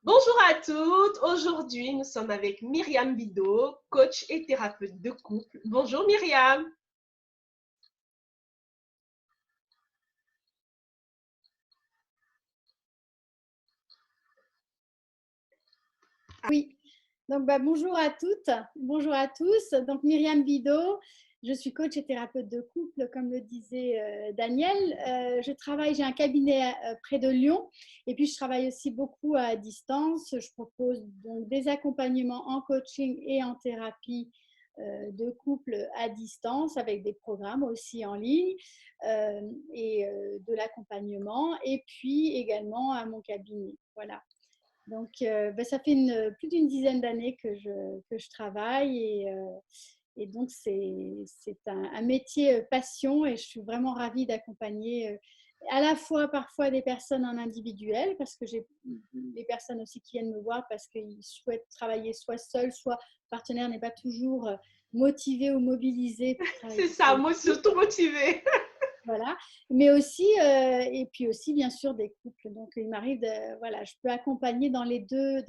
Bonjour à toutes. Aujourd'hui, nous sommes avec Myriam Bidot, coach et thérapeute de couple. Bonjour Myriam. Oui, donc bonjour à toutes, bonjour à tous. Donc Myriam Bidot, je suis coach et thérapeute de couple, comme le disait Daniel. J'ai un cabinet près de Lyon et puis je travaille aussi beaucoup à distance. Je propose donc des accompagnements en coaching et en thérapie de couple à distance avec des programmes aussi en ligne et de l'accompagnement et puis également à mon cabinet. Voilà. Donc, ça fait plus d'une dizaine d'années que je travaille et donc c'est un métier passion et je suis vraiment ravie d'accompagner à la fois parfois des personnes en individuel parce que j'ai des personnes aussi qui viennent me voir parce qu'ils souhaitent travailler soit seuls, soit le partenaire n'est pas toujours motivé ou mobilisé pour travailler C'est ça, avec moi lui. surtout motivée. Voilà, mais aussi, et puis aussi bien sûr des couples. Donc il m'arrive voilà, je peux accompagner dans les deux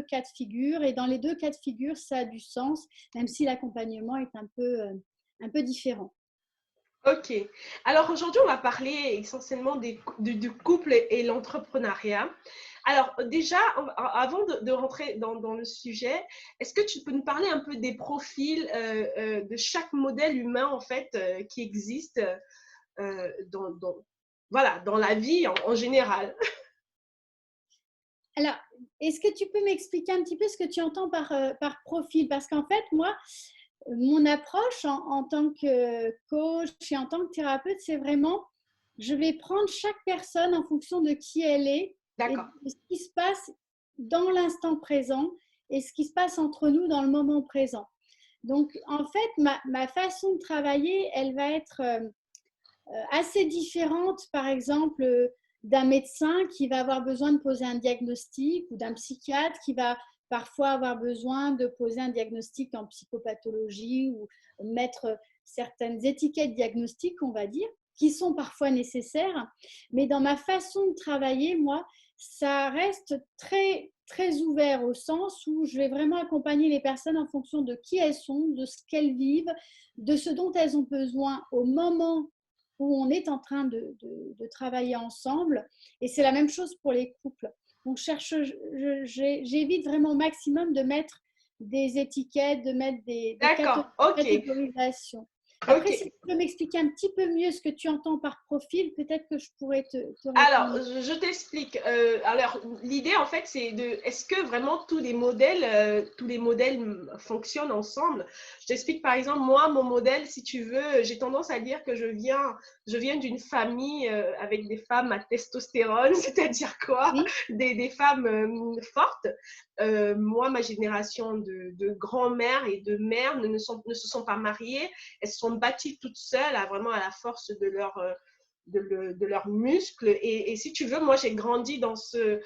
cas de figure, et dans les deux cas de figure, ça a du sens, même si l'accompagnement est un peu différent. Ok. Alors aujourd'hui, on va parler essentiellement du couple et l'entrepreneuriat. Alors déjà, avant de rentrer dans le sujet, est-ce que tu peux nous parler un peu des profils de chaque modèle humain en fait qui existe voilà, dans la vie en général? Alors, est-ce que tu peux m'expliquer un petit peu ce que tu entends par profil? Parce qu'en fait, moi, mon approche en tant que coach et en tant que thérapeute, c'est vraiment, je vais prendre chaque personne en fonction de qui elle est et D'accord. de ce qui se passe dans l'instant présent et ce qui se passe entre nous dans le moment présent. Donc, en fait, ma façon de travailler, elle va être assez différente, par exemple, d'un médecin qui va avoir besoin de poser un diagnostic ou d'un psychiatre qui va parfois avoir besoin de poser un diagnostic en psychopathologie ou mettre certaines étiquettes diagnostiques, on va dire, qui sont parfois nécessaires. Mais dans ma façon de travailler, moi, ça reste très, très ouvert au sens où je vais vraiment accompagner les personnes en fonction de qui elles sont, de ce qu'elles vivent, de ce dont elles ont besoin au moment où on est en train de travailler ensemble. Et c'est la même chose pour les couples. Donc, j'évite vraiment au maximum de mettre des étiquettes, de mettre des D'accord, ok, catégorisations. Après, si ok. tu peux m'expliquer un petit peu mieux ce que tu entends par profil, peut-être que je pourrais te Alors, répondre. je t'explique. Alors, l'idée, en fait, c'est est-ce que vraiment tous les modèles fonctionnent ensemble? Je t'explique, par exemple, moi, mon modèle, si tu veux, j'ai tendance à dire que je viens d'une famille avec des femmes à testostérone, c'est-à-dire quoi? Oui, Des femmes fortes. Moi, ma génération de grand-mères et de mères ne se sont pas mariées. Elles se sont bâties toutes seules, vraiment à la force de leurs muscles. Et si tu veux, moi, j'ai grandi dans ce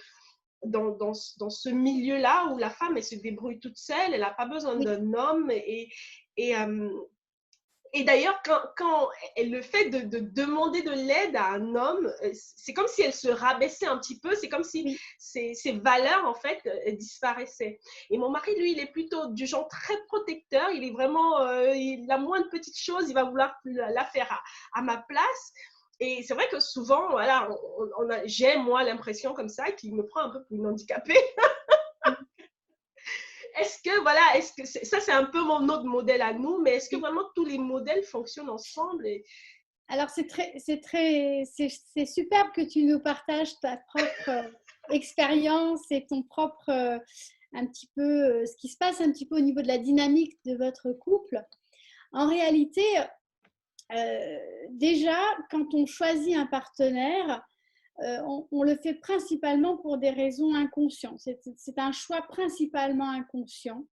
milieu-là où la femme, elle se débrouille toute seule, elle n'a pas besoin oui, d'un homme. Et, et d'ailleurs, quand elle le fait de demander de l'aide à un homme, c'est comme si elle se rabaissait un petit peu, c'est comme si oui. ses valeurs, en fait, disparaissaient. Et mon mari, lui, il est plutôt du genre très protecteur, il est vraiment, la moindre petite chose, il va vouloir la faire à ma place. Et c'est vrai que souvent, voilà, j'ai moi l'impression comme ça qu'il me prend un peu pour une handicapée. Est-ce que, voilà, est-ce que ça, c'est un peu mon autre modèle à nous, mais est-ce que Oui. vraiment tous les modèles fonctionnent ensemble Alors, c'est superbe que tu nous partages ta propre expérience et ton propre, un petit peu, ce qui se passe un petit peu au niveau de la dynamique de votre couple. En réalité, déjà, quand on choisit un partenaire, on le fait principalement pour des raisons inconscientes. C'est un choix principalement inconscient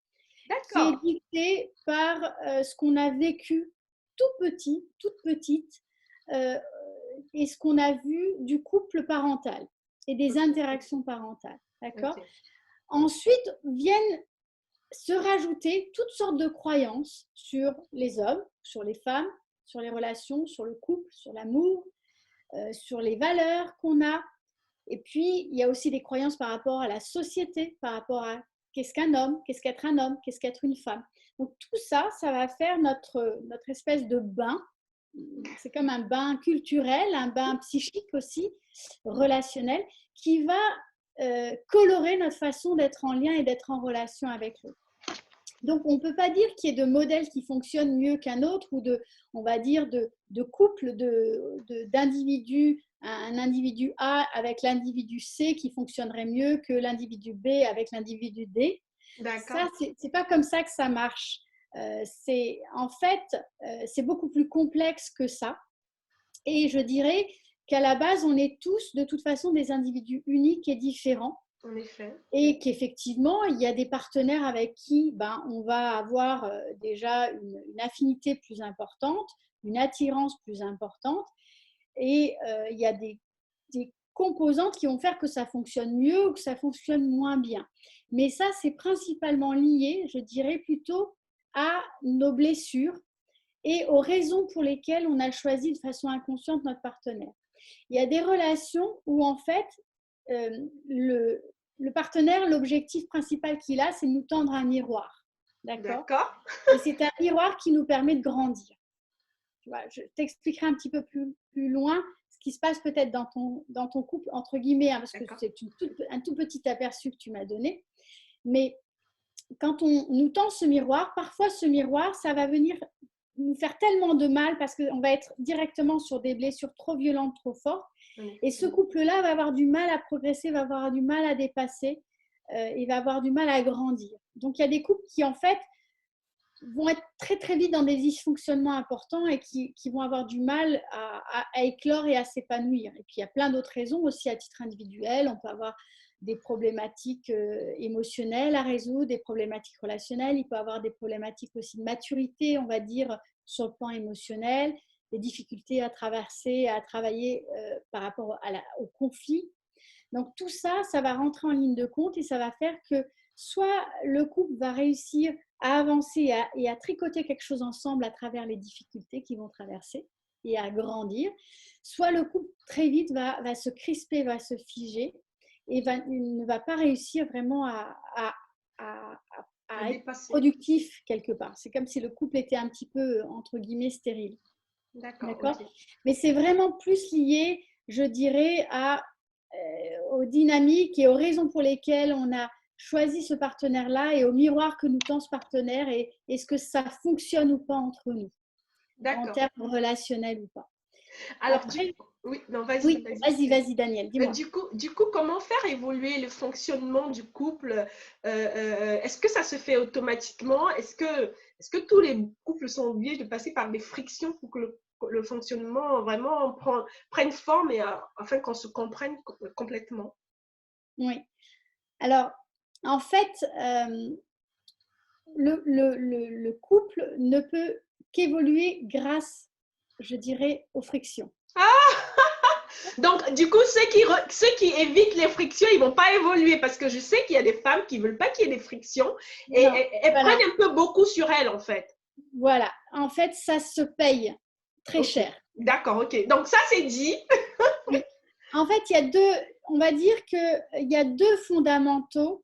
qui est D'accord. dicté par ce qu'on a vécu tout petit, toute petite, euh, et ce qu'on a vu du couple parental et des Ok, interactions parentales. D'accord. ok. Ensuite viennent se rajouter toutes sortes de croyances sur les hommes, sur les femmes, sur les relations, sur le couple, sur l'amour, sur les valeurs qu'on a. Et puis, il y a aussi des croyances par rapport à la société, par rapport à qu'est-ce qu'un homme, qu'est-ce qu'être un homme, qu'est-ce qu'être une femme. Donc tout ça, ça va faire notre espèce de bain. C'est comme un bain culturel, un bain psychique aussi, relationnel, qui va colorer notre façon d'être en lien et d'être en relation avec l'autre. Donc, on ne peut pas dire qu'il y ait de modèles qui fonctionnent mieux qu'un autre ou on va dire, de couple d'individus, un individu A avec l'individu C qui fonctionnerait mieux que l'individu B avec l'individu D. D'accord. Ça, c'est pas comme ça que ça marche. C'est beaucoup plus complexe que ça. Et je dirais qu'à la base, on est tous de toute façon des individus uniques et différents. En effet. Et qu'effectivement, il y a des partenaires avec qui on va avoir déjà une affinité plus importante, une attirance plus importante. Et il y a des composantes qui vont faire que ça fonctionne mieux ou que ça fonctionne moins bien. Mais ça, c'est principalement lié, je dirais, plutôt à nos blessures et aux raisons pour lesquelles on a choisi de façon inconsciente notre partenaire. Il y a des relations où, en fait, le partenaire, l'objectif principal qu'il a, c'est de nous tendre un miroir. D'accord. Et c'est un miroir qui nous permet de grandir. Tu vois, je t'expliquerai un petit peu plus loin ce qui se passe peut-être dans ton couple, entre guillemets, hein, parce que c'est un tout petit aperçu que tu m'as donné. Mais quand on nous tend ce miroir, parfois ce miroir, ça va venir nous faire tellement de mal parce qu'on va être directement sur des blessures trop violentes, trop fortes. Et ce couple-là va avoir du mal à progresser, va avoir du mal à dépasser, il va avoir du mal à grandir. Donc, il y a des couples qui, en fait, vont être très, très vite dans des dysfonctionnements importants et qui vont avoir du mal à éclore et à s'épanouir. Et puis, il y a plein d'autres raisons aussi à titre individuel. On peut avoir des problématiques émotionnelles à résoudre, des problématiques relationnelles. Il peut y avoir des problématiques aussi de maturité, on va dire, sur le plan émotionnel, des difficultés à traverser, à travailler par rapport au conflit. Donc tout ça, ça va rentrer en ligne de compte et ça va faire que soit le couple va réussir à avancer et à tricoter quelque chose ensemble à travers les difficultés qu'ils vont traverser et à grandir, soit le couple très vite va se crisper, va se figer et ne va pas réussir vraiment à être productif quelque part. C'est comme si le couple était un petit peu, entre guillemets, stérile. D'accord. Okay. Mais c'est vraiment plus lié, je dirais, aux dynamiques et aux raisons pour lesquelles on a choisi ce partenaire-là et au miroir que nous tend ce partenaire et est-ce que ça fonctionne ou pas entre nous, en termes relationnels ou pas. Alors, vas-y. Oui, vas-y, Daniel, dis-moi. Du coup, comment faire évoluer le fonctionnement du couple? Est-ce que ça se fait automatiquement? Est-ce que tous les couples sont obligés de passer par des frictions pour que le fonctionnement vraiment prenne forme et afin qu'on se comprenne complètement? Oui. Alors, en fait, le couple ne peut qu'évoluer grâce, je dirais, aux frictions. Ah! Donc, du coup, ceux qui évitent les frictions, ils ne vont pas évoluer parce que je sais qu'il y a des femmes qui ne veulent pas qu'il y ait des frictions et elles prennent un peu beaucoup sur elles, en fait. Voilà. En fait, ça se paye très cher. D'accord, ok. Donc, ça, c'est dit. Oui. En fait, on va dire qu'il y a deux fondamentaux.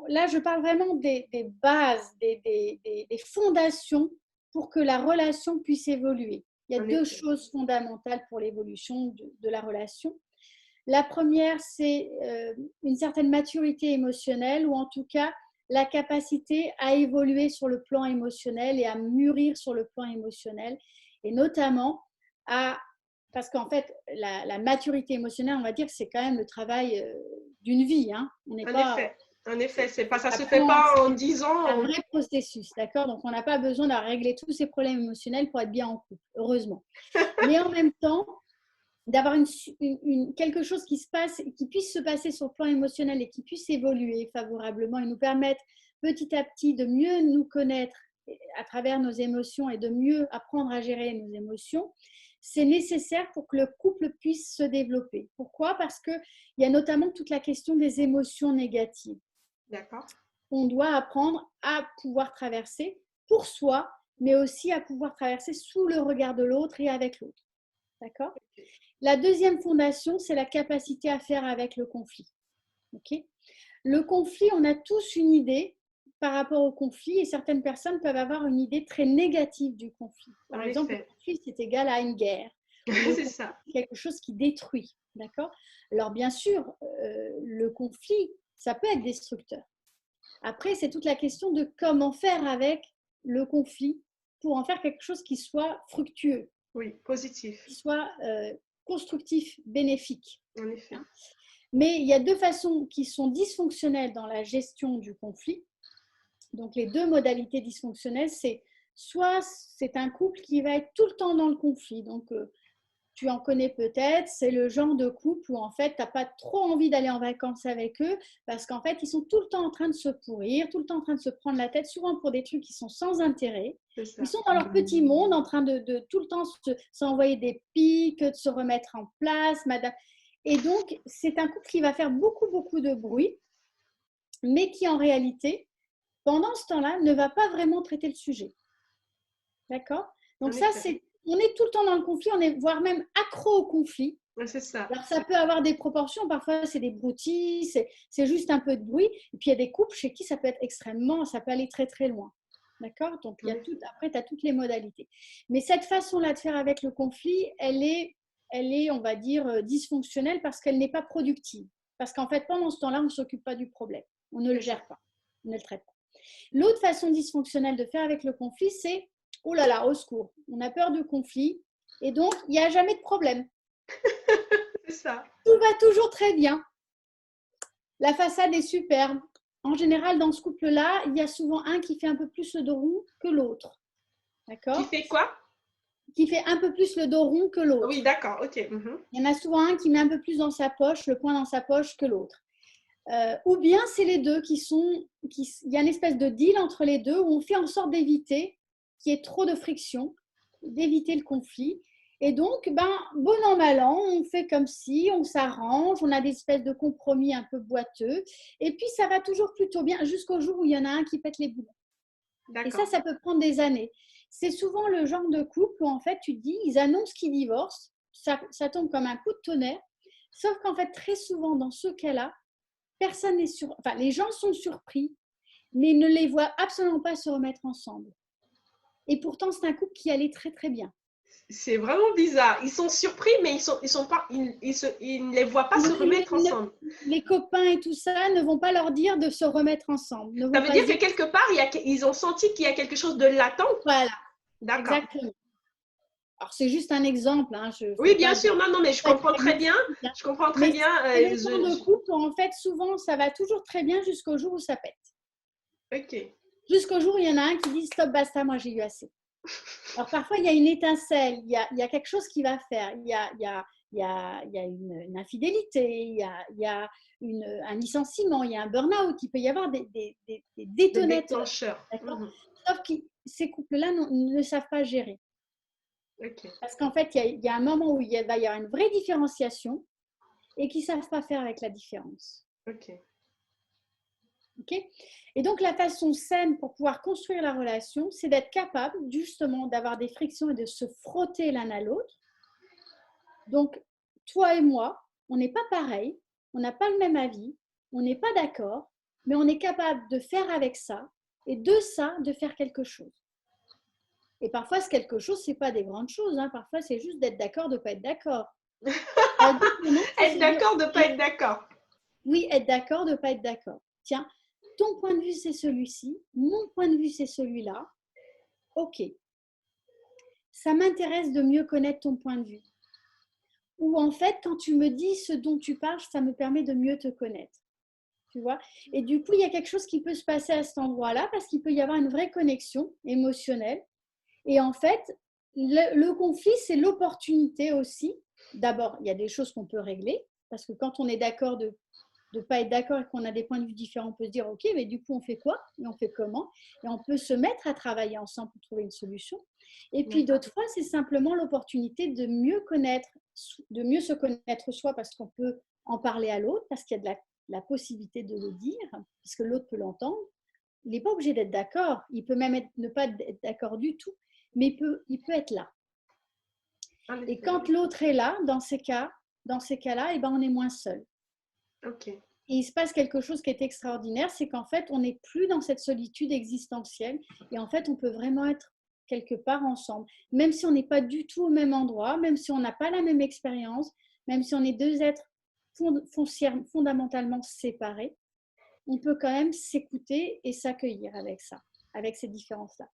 Là, je parle vraiment des bases, des fondations pour que la relation puisse évoluer. Il y a deux choses fondamentales pour l'évolution de la relation. La première, c'est une certaine maturité émotionnelle ou en tout cas la capacité à évoluer sur le plan émotionnel et à mûrir sur le plan émotionnel et notamment parce qu'en fait, la maturité émotionnelle, on va dire, c'est quand même le travail d'une vie. Hein. On n'est pas... En effet, ça ne se fait pas en 10 ans. C'est un vrai processus, d'accord? Donc, on n'a pas besoin de régler tous ces problèmes émotionnels pour être bien en couple, heureusement. Mais en même temps, d'avoir quelque chose qui puisse se passer sur le plan émotionnel et qui puisse évoluer favorablement et nous permettre petit à petit de mieux nous connaître à travers nos émotions et de mieux apprendre à gérer nos émotions, c'est nécessaire pour que le couple puisse se développer. Pourquoi? Parce qu'il y a notamment toute la question des émotions négatives. D'accord. On doit apprendre à pouvoir traverser pour soi, mais aussi à pouvoir traverser sous le regard de l'autre et avec l'autre. D'accord? La deuxième fondation, c'est la capacité à faire avec le conflit. Okay, le conflit, on a tous une idée par rapport au conflit et certaines personnes peuvent avoir une idée très négative du conflit. Par exemple, le conflit, c'est égal à une guerre. C'est ça. Quelque chose qui détruit. D'accord ? Alors, bien sûr, le conflit, ça peut être destructeur. Après, c'est toute la question de comment faire avec le conflit pour en faire quelque chose qui soit fructueux. Oui, positif. Qui soit constructif, bénéfique. En effet. Hein ? Mais il y a deux façons qui sont dysfonctionnelles dans la gestion du conflit. Donc, les deux modalités dysfonctionnelles, c'est soit c'est un couple qui va être tout le temps dans le conflit. Donc, tu en connais peut-être, c'est le genre de couple où en fait, tu n'as pas trop envie d'aller en vacances avec eux parce qu'en fait, ils sont tout le temps en train de se pourrir, tout le temps en train de se prendre la tête, souvent pour des trucs qui sont sans intérêt. Ils sont dans leur petit monde en train de tout le temps s'envoyer des pics, de se remettre en place, madame. Et donc, c'est un couple qui va faire beaucoup, beaucoup de bruit, mais qui en réalité, pendant ce temps-là, ne va pas vraiment traiter le sujet. D'accord ? Donc ça, on est tout le temps dans le conflit, on est voire même accro au conflit. C'est ça. Alors ça peut avoir des proportions, parfois c'est des broutilles, c'est juste un peu de bruit. Et puis il y a des couples chez qui ça peut être extrêmement, ça peut aller très très loin. D'accord ? Donc il y a après, tu as toutes les modalités. Mais cette façon-là de faire avec le conflit, elle est, on va dire, dysfonctionnelle parce qu'elle n'est pas productive. Parce qu'en fait, pendant ce temps-là, on ne s'occupe pas du problème. On ne le gère pas. On ne le traite pas. L'autre façon dysfonctionnelle de faire avec le conflit, c'est « Oh là là, au secours, on a peur du conflit et donc il n'y a jamais de problème. » C'est ça. Tout va toujours très bien. La façade est superbe. En général, dans ce couple-là, il y a souvent un qui fait un peu plus le dos rond que l'autre. D'accord ? Qui fait quoi ? Qui fait un peu plus le dos rond que l'autre. Oui, d'accord, ok. Il y en a souvent un qui met un peu plus dans sa poche, le poing dans sa poche que l'autre. Ou bien c'est les deux il y a une espèce de deal entre les deux où on fait en sorte d'éviter qu'il y ait trop de friction, d'éviter le conflit. Et donc, bon an, mal an, on fait comme si, on s'arrange, on a des espèces de compromis un peu boiteux. Et puis, ça va toujours plutôt bien jusqu'au jour où il y en a un qui pète les boulons. Et ça peut prendre des années. C'est souvent le genre de couple où, en fait, tu te dis, ils annoncent qu'ils divorcent, ça tombe comme un coup de tonnerre. Sauf qu'en fait, très souvent, dans ce cas-là, personne n'est les gens sont surpris, mais ils ne les voient absolument pas se remettre ensemble. Et pourtant, c'est un couple qui allait très, très bien. C'est vraiment bizarre. Ils sont surpris, mais ils ne les voient pas se remettre ensemble. Les copains et tout ça ne vont pas leur dire de se remettre ensemble. Ça veut dire que quelque part, ils ont senti qu'il y a quelque chose de latent. Voilà. D'accord. Exactement. Alors, c'est juste un exemple. Hein. Oui, bien sûr. Non, mais je comprends très bien. Je comprends très bien. C'est le genre de couple où, en fait, souvent, ça va toujours très bien jusqu'au jour où ça pète. Ok. Jusqu'au jour où il y en a un qui dit « Stop, basta, moi, j'ai eu assez ». Alors, parfois, il y a une étincelle, il y a quelque chose qui va faire. Il y a une infidélité, il y a un licenciement, il y a un burn-out, il peut y avoir des détonateurs. Sauf que ces couples-là ne savent pas gérer. Okay. Parce qu'en fait, il y a un moment où il va y avoir une vraie différenciation et qu'ils ne savent pas faire avec la différence. Ok. Et donc, la façon saine pour pouvoir construire la relation, c'est d'être capable justement d'avoir des frictions et de se frotter l'un à l'autre. Donc, toi et moi, on n'est pas pareil, on n'a pas le même avis, on n'est pas d'accord, mais on est capable de faire avec ça et de ça, de faire quelque chose. Et parfois, ce quelque chose, ce n'est pas des grandes choses. Hein. Parfois, c'est juste d'être d'accord, de ne pas être d'accord. Être d'accord, de ne pas être d'accord. Oui, être d'accord, de ne pas être d'accord. Tiens, ton point de vue, c'est celui-ci. Mon point de vue, c'est celui-là. OK. Ça m'intéresse de mieux connaître ton point de vue. Ou en fait, quand tu me dis ce dont tu parles, ça me permet de mieux te connaître. Tu vois ? Et du coup, il y a quelque chose qui peut se passer à cet endroit-là parce qu'il peut y avoir une vraie connexion émotionnelle. Et en fait, le conflit, c'est l'opportunité aussi. D'abord, il y a des choses qu'on peut régler parce que quand on est d'accord de ne pas être d'accord et qu'on a des points de vue différents, on peut se dire « Ok, mais du coup, on fait quoi ? Et on fait comment ?» Et on peut se mettre à travailler ensemble pour trouver une solution. Et puis, d'autres fois, c'est simplement l'opportunité de mieux se connaître soi parce qu'on peut en parler à l'autre, parce qu'il y a la possibilité de le dire, parce que l'autre peut l'entendre. Il n'est pas obligé d'être d'accord. Il peut même ne pas être d'accord du tout, mais il peut être là. En Et effet. quand l'autre est là, dans ces cas-là, eh ben, on est moins seul. Ok. Et il se passe quelque chose qui est extraordinaire, c'est qu'en fait, on n'est plus dans cette solitude existentielle et en fait, on peut vraiment être quelque part ensemble, même si on n'est pas du tout au même endroit, même si on n'a pas la même expérience, même si on est deux êtres fondamentalement séparés, on peut quand même s'écouter et s'accueillir avec ça, avec ces différences-là.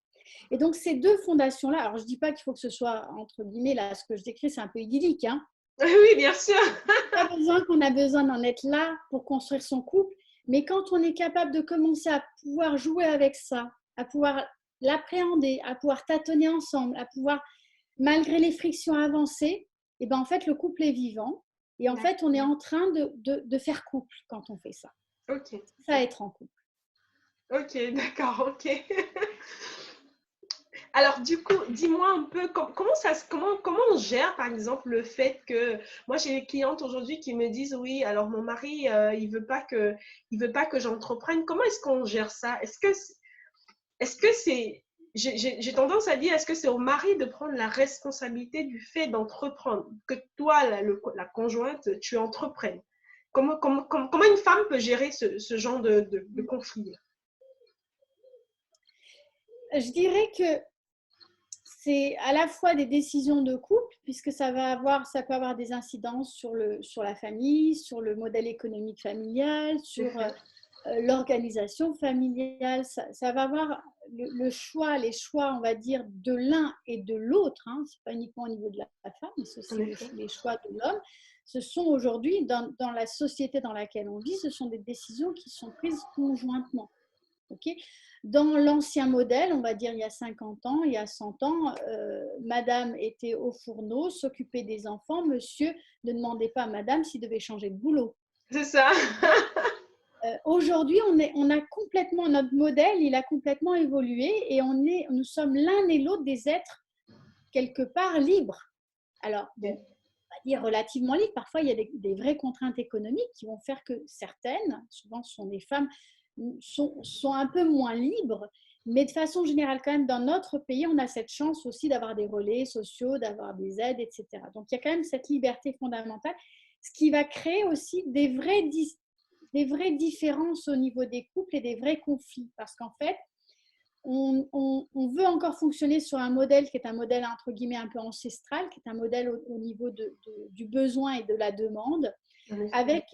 Et donc, ces deux fondations-là, alors je ne dis pas qu'il faut que ce soit, entre guillemets, là, ce que je décris, c'est un peu idyllique, hein. Oui, bien sûr. Pas besoin qu'on a besoin d'en être là pour construire son couple, mais quand on est capable de commencer à pouvoir jouer avec ça, à pouvoir l'appréhender, à pouvoir tâtonner ensemble, à pouvoir, malgré les frictions, avancer, et ben en fait, le couple est vivant. Et en fait, on est en train de faire couple quand on fait ça. Ok. Ça, être en couple. Ok, d'accord, ok. Alors, du coup, dis-moi un peu comment on gère, par exemple, le fait que moi j'ai des clientes aujourd'hui qui me disent oui, alors mon mari il veut pas que j'entreprenne. Comment est-ce qu'on gère ça? Est-ce que c'est j'ai tendance à dire est-ce que c'est au mari de prendre la responsabilité du fait d'entreprendre, que toi la conjointe tu entreprennes. Comment une femme peut gérer ce genre de conflit? Je dirais que c'est à la fois des décisions de couple, puisque ça peut avoir des incidences sur la famille, sur le modèle économique familial, sur l'organisation familiale. Ça va avoir les choix, on va dire, de l'un et de l'autre. Hein. Ce n'est pas uniquement au niveau de la femme, mais c'est aussi les choix de l'homme. Ce sont aujourd'hui, dans la société dans laquelle on vit, ce sont des décisions qui sont prises conjointement. Okay. Dans l'ancien modèle, on va dire il y a 50 ans, il y a 100 ans, madame était au fourneau, s'occupait des enfants, monsieur ne demandait pas à madame s'il devait changer de boulot. C'est ça. Aujourd'hui, on a complètement, notre modèle, il a complètement évolué et nous sommes l'un et l'autre des êtres quelque part libres. Alors, bon, on va dire relativement libres, parfois il y a des vraies contraintes économiques qui vont faire que certaines, souvent ce sont des femmes, sont un peu moins libres, mais de façon générale, quand même, dans notre pays, on a cette chance aussi d'avoir des relais sociaux, d'avoir des aides, etc. Donc, il y a quand même cette liberté fondamentale, ce qui va créer aussi des vraies différences au niveau des couples et des vrais conflits. Parce qu'en fait, on veut encore fonctionner sur un modèle qui est un modèle, entre guillemets, un peu ancestral, qui est un modèle au niveau du besoin et de la demande, avec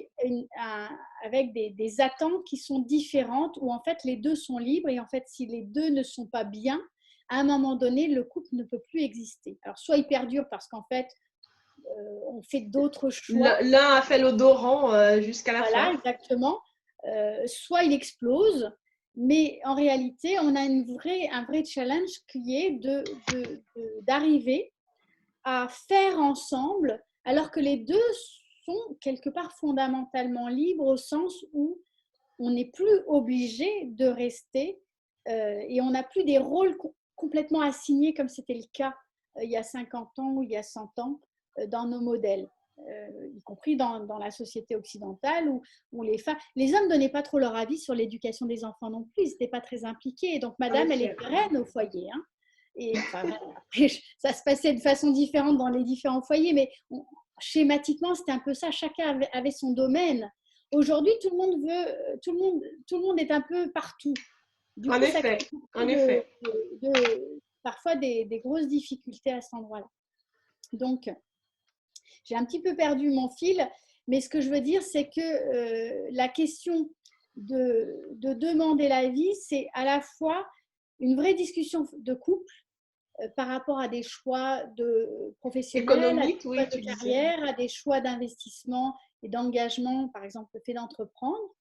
des attentes qui sont différentes, où en fait les deux sont libres, et en fait si les deux ne sont pas bien, à un moment donné, le couple ne peut plus exister. Alors soit il perdure parce qu'en fait, on fait d'autres choix. L'un a fait l'odorant jusqu'à la fin. Voilà, exactement. Soit il explose, mais en réalité, on a un vrai challenge qui est d'arriver à faire ensemble, alors que les deux sont quelque part fondamentalement libres au sens où on n'est plus obligé de rester et on n'a plus des rôles complètement assignés comme c'était le cas il y a 50 ans ou il y a 100 ans dans nos modèles. Y compris dans la société occidentale où les hommes ne donnaient pas trop leur avis sur l'éducation des enfants non plus, ils n'étaient pas très impliqués. Donc madame, elle était reine au foyer. Hein. Et enfin, après, ça se passait de façon différente dans les différents foyers, mais schématiquement, c'était un peu ça. Chacun avait son domaine. Aujourd'hui, tout le monde est un peu partout. Du coup, ça crée parfois des grosses difficultés à cet endroit-là. Donc, j'ai un petit peu perdu mon fil, mais ce que je veux dire, c'est que la question de demander l'avis, c'est à la fois une vraie discussion de couple par rapport à des choix professionnels, à des choix de carrière, à des choix d'investissement et d'engagement, par exemple le fait d'entreprendre.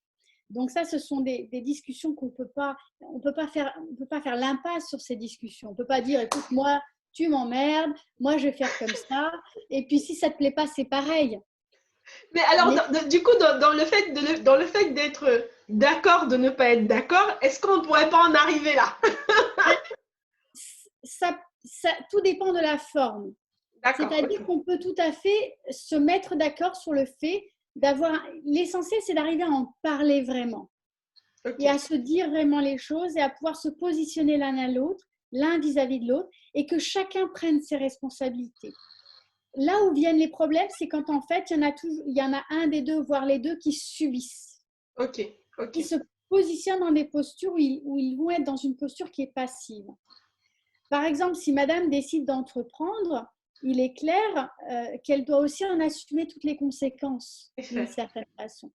Donc ça, ce sont des discussions qu'on peut pas faire l'impasse sur ces discussions. On peut pas dire, écoute, moi, tu m'emmerdes, moi, je vais faire comme ça. Et puis, si ça te plaît pas, c'est pareil. Mais alors, du coup, dans le fait d'être d'accord, de ne pas être d'accord, est-ce qu'on ne pourrait pas en arriver là? Tout dépend de la forme. C'est-à-dire qu'on peut tout à fait se mettre d'accord sur le fait l'essentiel, c'est d'arriver à en parler vraiment. Et à se dire vraiment les choses et à pouvoir se positionner l'un à l'autre, l'un vis-à-vis de l'autre, et que chacun prenne ses responsabilités. là où viennent les problèmes, c'est quand en fait, il y en a un des deux, voire les deux, qui subissent, Ok, ok. qui se positionnent dans des postures où ils vont être dans une posture qui est passive. Par exemple, si madame décide d'entreprendre, il est clair qu'elle doit aussi en assumer toutes les conséquences d'une certaine façon.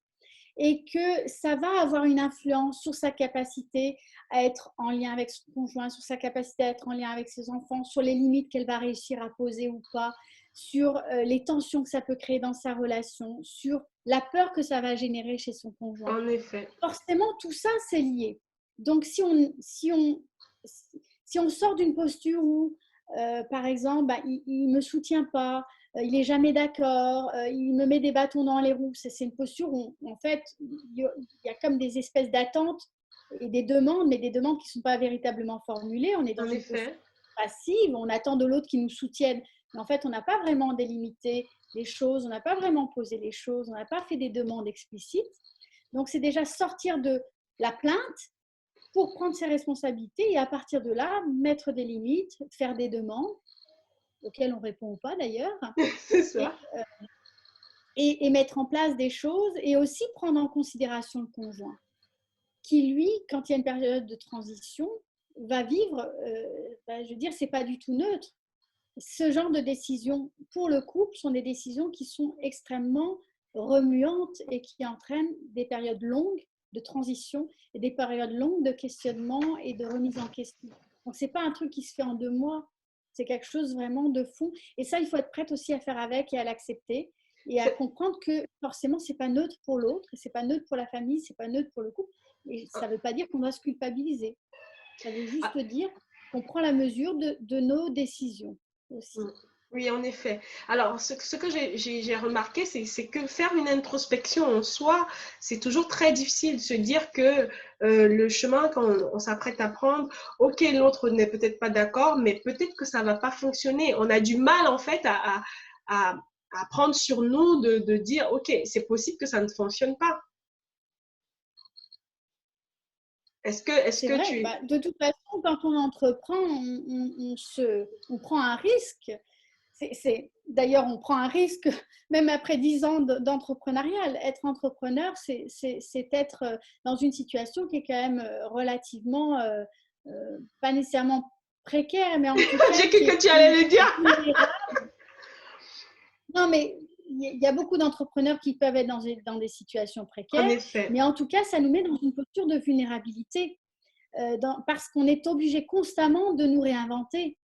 Et que ça va avoir une influence sur sa capacité à être en lien avec son conjoint, sur sa capacité à être en lien avec ses enfants, sur les limites qu'elle va réussir à poser ou pas, sur les tensions que ça peut créer dans sa relation, sur la peur que ça va générer chez son conjoint. En effet. Forcément, tout ça, c'est lié. Donc, si on sort d'une posture où, par exemple, bah, il ne me soutient pas, il n'est jamais d'accord, il me met des bâtons dans les roues, c'est une posture où, en fait, il y a comme des espèces d'attentes et des demandes, mais des demandes qui ne sont pas véritablement formulées. On est dans une posture passive, on attend de l'autre qui nous soutienne, mais en fait, on n'a pas vraiment délimité les choses, on n'a pas vraiment posé les choses, on n'a pas fait des demandes explicites. Donc, c'est déjà sortir de la plainte pour prendre ses responsabilités et à partir de là, mettre des limites, faire des demandes auxquelles on ne répond pas d'ailleurs. C'est ça. Et mettre en place des choses et aussi prendre en considération le conjoint qui, lui, quand il y a une période de transition, va vivre, je veux dire, c'est pas du tout neutre. Ce genre de décisions pour le couple sont des décisions qui sont extrêmement remuantes et qui entraînent des périodes longues de transition et des périodes longues de questionnement et de remise en question. Donc, ce n'est pas un truc qui se fait en 2 mois, c'est quelque chose vraiment de fond. Et ça, il faut être prête aussi à faire avec et à l'accepter et à comprendre que forcément, ce n'est pas neutre pour l'autre, ce n'est pas neutre pour la famille, ce n'est pas neutre pour le couple. Et ça ne veut pas dire qu'on doit se culpabiliser. Ça veut juste dire qu'on prend la mesure de nos décisions aussi. Oui, en effet. Alors, ce que j'ai remarqué, c'est que faire une introspection en soi, c'est toujours très difficile de se dire que le chemin qu'on s'apprête à prendre, ok, l'autre n'est peut-être pas d'accord, mais peut-être que ça va pas fonctionner. On a du mal, en fait, à prendre sur nous de dire, ok, c'est possible que ça ne fonctionne pas. Est-ce que vrai. tu... De toute façon, quand on entreprend, on prend un risque. D'ailleurs, on prend un risque, même après 10 ans d'entrepreneuriat. Être entrepreneur, c'est être dans une situation qui est quand même relativement, pas nécessairement précaire, mais en tout cas... J'ai cru que tu allais le dire. Non, mais il y a beaucoup d'entrepreneurs qui peuvent être dans des situations précaires. En effet. Mais en tout cas, ça nous met dans une posture de vulnérabilité parce qu'on est obligé constamment de nous réinventer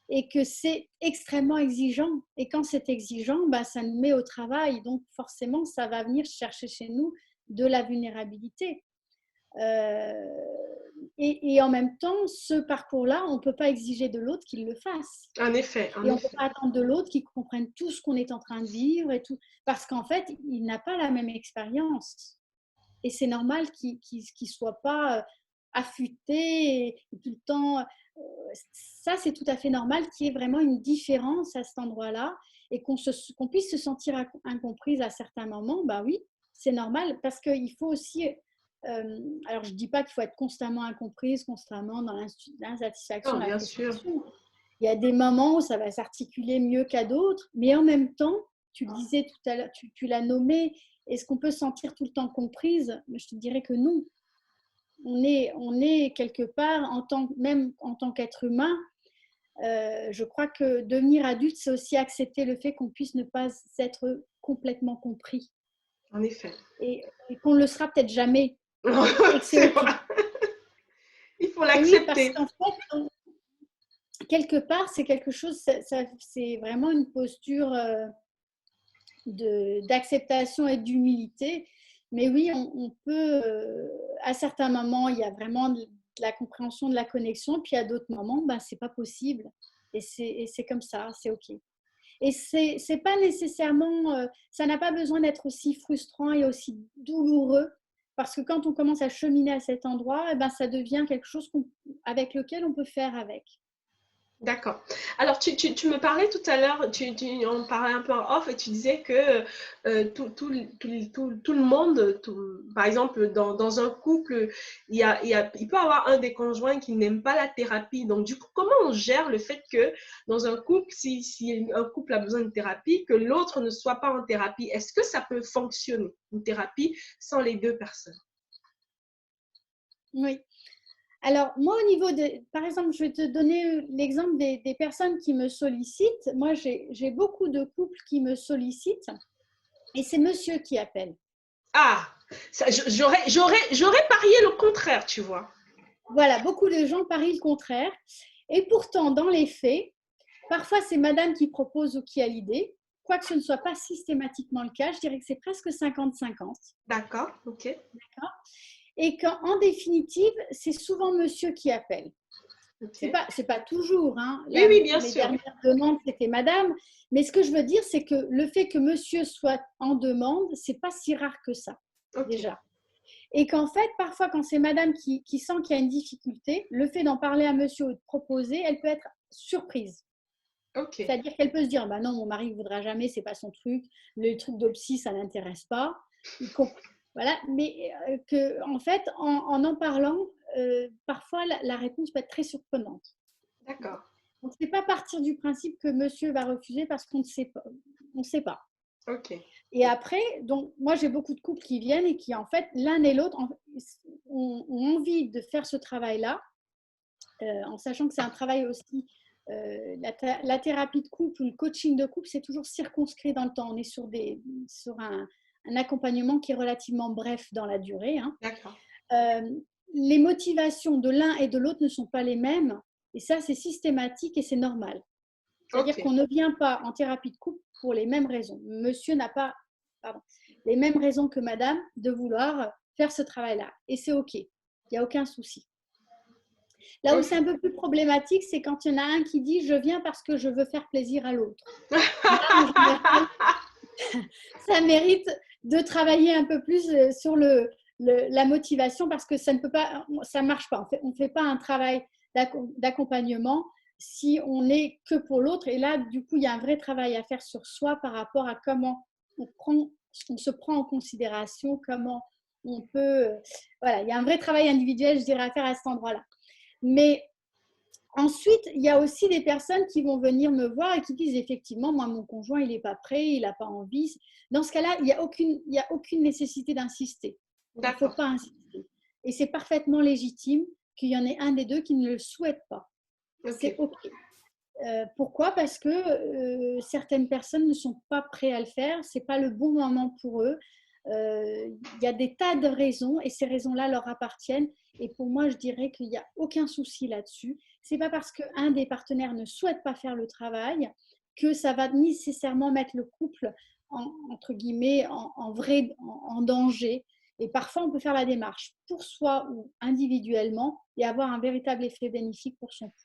et que c'est extrêmement exigeant. Et quand c'est exigeant, ça nous met au travail. Donc, forcément, ça va venir chercher chez nous de la vulnérabilité. Et en même temps, ce parcours-là, on ne peut pas exiger de l'autre qu'il le fasse. En effet. Et on ne peut pas attendre de l'autre qu'il comprenne tout ce qu'on est en train de vivre et tout, parce qu'en fait, il n'a pas la même expérience. Et c'est normal qu'il ne soit pas affûté et tout le temps. Ça, c'est tout à fait normal qu'il y ait vraiment une différence à cet endroit-là et qu'on puisse se sentir incomprise à certains moments. Bah oui, c'est normal parce qu'il faut aussi... alors, je ne dis pas qu'il faut être constamment incomprise, constamment dans l'insatisfaction, la frustration. Il y a des moments où ça va s'articuler mieux qu'à d'autres, mais en même temps, tu le disais tout à l'heure, tu l'as nommé, est-ce qu'on peut se sentir tout le temps comprise? Je te dirais que non. On est quelque part, même en tant qu'être humain, je crois que devenir adulte, c'est aussi accepter le fait qu'on puisse ne pas être complètement compris. En effet. Et qu'on ne le sera peut-être jamais. C'est okay. Il faut l'accepter. Oui, parce qu'en fait, quelque part, c'est quelque chose, c'est vraiment une posture d'acceptation et d'humilité. Mais oui, on peut, à certains moments, il y a vraiment de la compréhension, de la connexion, puis à d'autres moments, c'est pas possible. Et c'est comme ça, c'est OK. Et c'est pas nécessairement, ça n'a pas besoin d'être aussi frustrant et aussi douloureux, parce que quand on commence à cheminer à cet endroit, ça devient quelque chose avec lequel on peut faire avec. D'accord. Alors, tu me parlais tout à l'heure, on parlait un peu en off et tu disais que tout le monde, par exemple, dans un couple, il peut y avoir un des conjoints qui n'aime pas la thérapie. Donc, du coup, comment on gère le fait que dans un couple, si un couple a besoin de thérapie, que l'autre ne soit pas en thérapie? Est-ce que ça peut fonctionner, une thérapie, sans les deux personnes? Oui. Alors, moi, au niveau de, par exemple, je vais te donner l'exemple des personnes qui me sollicitent. Moi, j'ai beaucoup de couples qui me sollicitent et c'est monsieur qui appelle. Ah, j'aurais parié le contraire, tu vois. Voilà, beaucoup de gens parient le contraire. Et pourtant, dans les faits, parfois c'est madame qui propose ou qui a l'idée, quoique ce ne soit pas systématiquement le cas. Je dirais que c'est presque 50-50. D'accord, ok. D'accord. Et qu'en définitive, c'est souvent monsieur qui appelle. Ok. C'est pas toujours. Hein. Oui, Là, oui, bien mes sûr, oui. dernières demandes, c'était madame. Mais ce que je veux dire, c'est que le fait que monsieur soit en demande, c'est pas si rare que ça, Ok, déjà. Et qu'en fait, parfois, quand c'est madame qui sent qu'il y a une difficulté, le fait d'en parler à monsieur ou de proposer, elle peut être surprise. ok, C'est-à-dire qu'elle peut se dire, bah non, mon mari ne voudra jamais, c'est pas son truc, le truc de psy, ça l'intéresse pas. Voilà, mais que, en fait, en parlant, parfois la réponse peut être très surprenante. d'accord. On ne sait pas partir du principe que monsieur va refuser parce qu'on ne sait pas. On ne sait pas. Ok, Et après, donc, moi, j'ai beaucoup de couples qui viennent et qui, en fait, l'un et l'autre ont envie de faire ce travail-là, en sachant que c'est un travail aussi. La thérapie de couple ou le coaching de couple, c'est toujours circonscrit dans le temps. On est sur un accompagnement qui est relativement bref dans la durée. Hein. d'accord. Euh, les motivations de l'un et de l'autre ne sont pas les mêmes. Et ça, c'est systématique et c'est normal. C'est-à-dire Ok, qu'on ne vient pas en thérapie de couple pour les mêmes raisons. Monsieur n'a pas les mêmes raisons que madame de vouloir faire ce travail-là. Et c'est OK. Il n'y a aucun souci. Là où c'est ok. un peu plus problématique, c'est quand il y en a un qui dit je viens parce que je veux faire plaisir à l'autre. Là, en général, ça mérite de travailler un peu plus sur la motivation parce que ça ne peut pas, ça marche pas. On fait pas un travail d'accompagnement si on n'est que pour l'autre. Et là, du coup, il y a un vrai travail à faire sur soi par rapport à comment on se prend en considération, comment on peut. Voilà, il y a un vrai travail individuel, je dirais, à faire à cet endroit-là. Mais ensuite, il y a aussi des personnes qui vont venir me voir et qui disent effectivement, moi, mon conjoint, il n'est pas prêt, il n'a pas envie. Dans ce cas-là, il y a aucune nécessité d'insister. Il ne faut D'accord. pas insister. Et c'est parfaitement légitime qu'il y en ait un des deux qui ne le souhaite pas. Ok. C'est OK. Pourquoi? Parce que certaines personnes ne sont pas prêtes à le faire, ce n'est pas le bon moment pour eux. Il y a des tas de raisons et ces raisons-là leur appartiennent. Et pour moi, je dirais qu'il n'y a aucun souci là-dessus. Ce n'est pas parce qu'un des partenaires ne souhaite pas faire le travail que ça va nécessairement mettre le couple, entre guillemets, en danger. Et parfois, on peut faire la démarche pour soi ou individuellement et avoir un véritable effet bénéfique pour son couple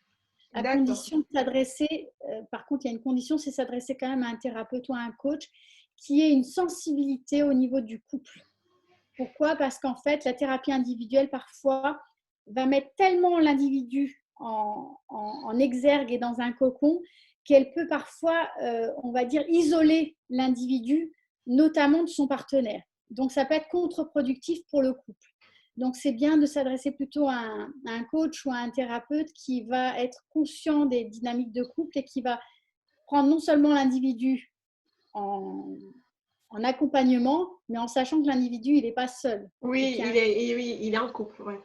à D'accord. condition de s'adresser, par contre, il y a une condition, c'est s'adresser quand même à un thérapeute ou à un coach qui ait une sensibilité au niveau du couple. Pourquoi? Parce qu'en fait, la thérapie individuelle, parfois, va mettre tellement l'individu en exergue et dans un cocon qu'elle peut parfois, on va dire, isoler l'individu, notamment de son partenaire. Donc, ça peut être contre-productif pour le couple. Donc, c'est bien de s'adresser plutôt à un coach ou à un thérapeute qui va être conscient des dynamiques de couple et qui va prendre non seulement l'individu en, en accompagnement, mais en sachant que l'individu, il n'est pas seul. Et Oui, qu'il y a oui, il est en couple. Ouais.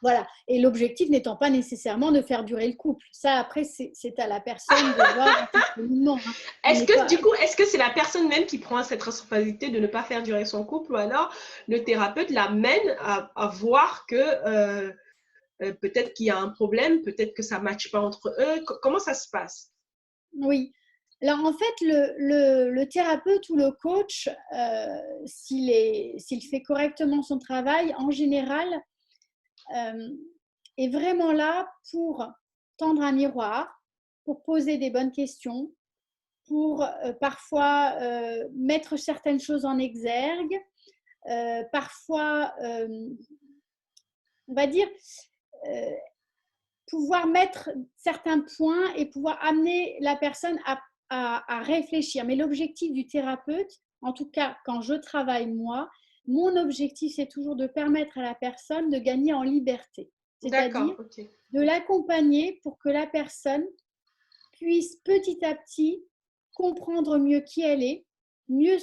voilà. Et l'objectif n'étant pas nécessairement de faire durer le couple. Ça, après, c'est à la personne de voir non. Hein. On Est-ce n'est que pas. du coup, est-ce que c'est la personne même qui prend cette responsabilité de ne pas faire durer son couple ou alors le thérapeute l'amène à voir que peut-être qu'il y a un problème, peut-être que ça ne matche pas entre eux. Comment ça se passe? Oui. Alors, en fait, le thérapeute ou le coach, s'il fait correctement son travail, en général, euh, est vraiment là pour tendre un miroir, pour poser des bonnes questions, pour parfois mettre certaines choses en exergue, parfois, on va dire, euh, pouvoir mettre certains points et pouvoir amener la personne à réfléchir. Mais l'objectif du thérapeute, en tout cas quand je travaille moi, mon objectif c'est toujours de permettre à la personne de gagner en liberté. C'est-à-dire ok. de l'accompagner pour que la personne puisse petit à petit comprendre mieux qui elle est, mieux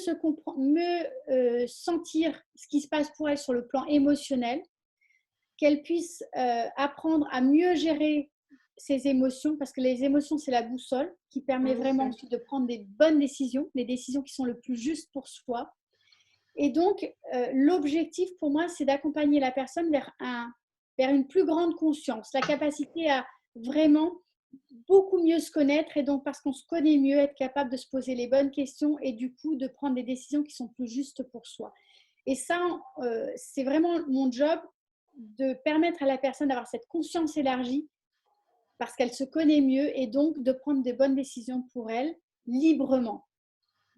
sentir ce qui se passe pour elle sur le plan émotionnel, qu'elle puisse apprendre à mieux gérer ses émotions, parce que les émotions, c'est la boussole qui permet vraiment ensuite de prendre des bonnes décisions, des décisions qui sont le plus justes pour soi. Et donc, l'objectif pour moi, c'est d'accompagner la personne vers une plus grande conscience, la capacité à vraiment beaucoup mieux se connaître, et donc parce qu'on se connaît mieux, être capable de se poser les bonnes questions et du coup de prendre des décisions qui sont plus justes pour soi. Et ça, c'est vraiment mon job, de permettre à la personne d'avoir cette conscience élargie parce qu'elle se connaît mieux et donc de prendre de bonnes décisions pour elle librement.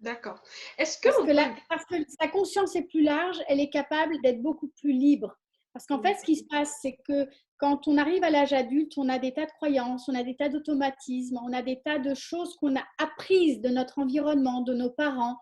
D'accord. Est-ce Parce que parce que sa conscience est plus large, elle est capable d'être beaucoup plus libre. Parce qu'en fait, ce qui se passe, c'est que quand on arrive à l'âge adulte, on a des tas de croyances, on a des tas d'automatismes, on a des tas de choses qu'on a apprises de notre environnement, de nos parents.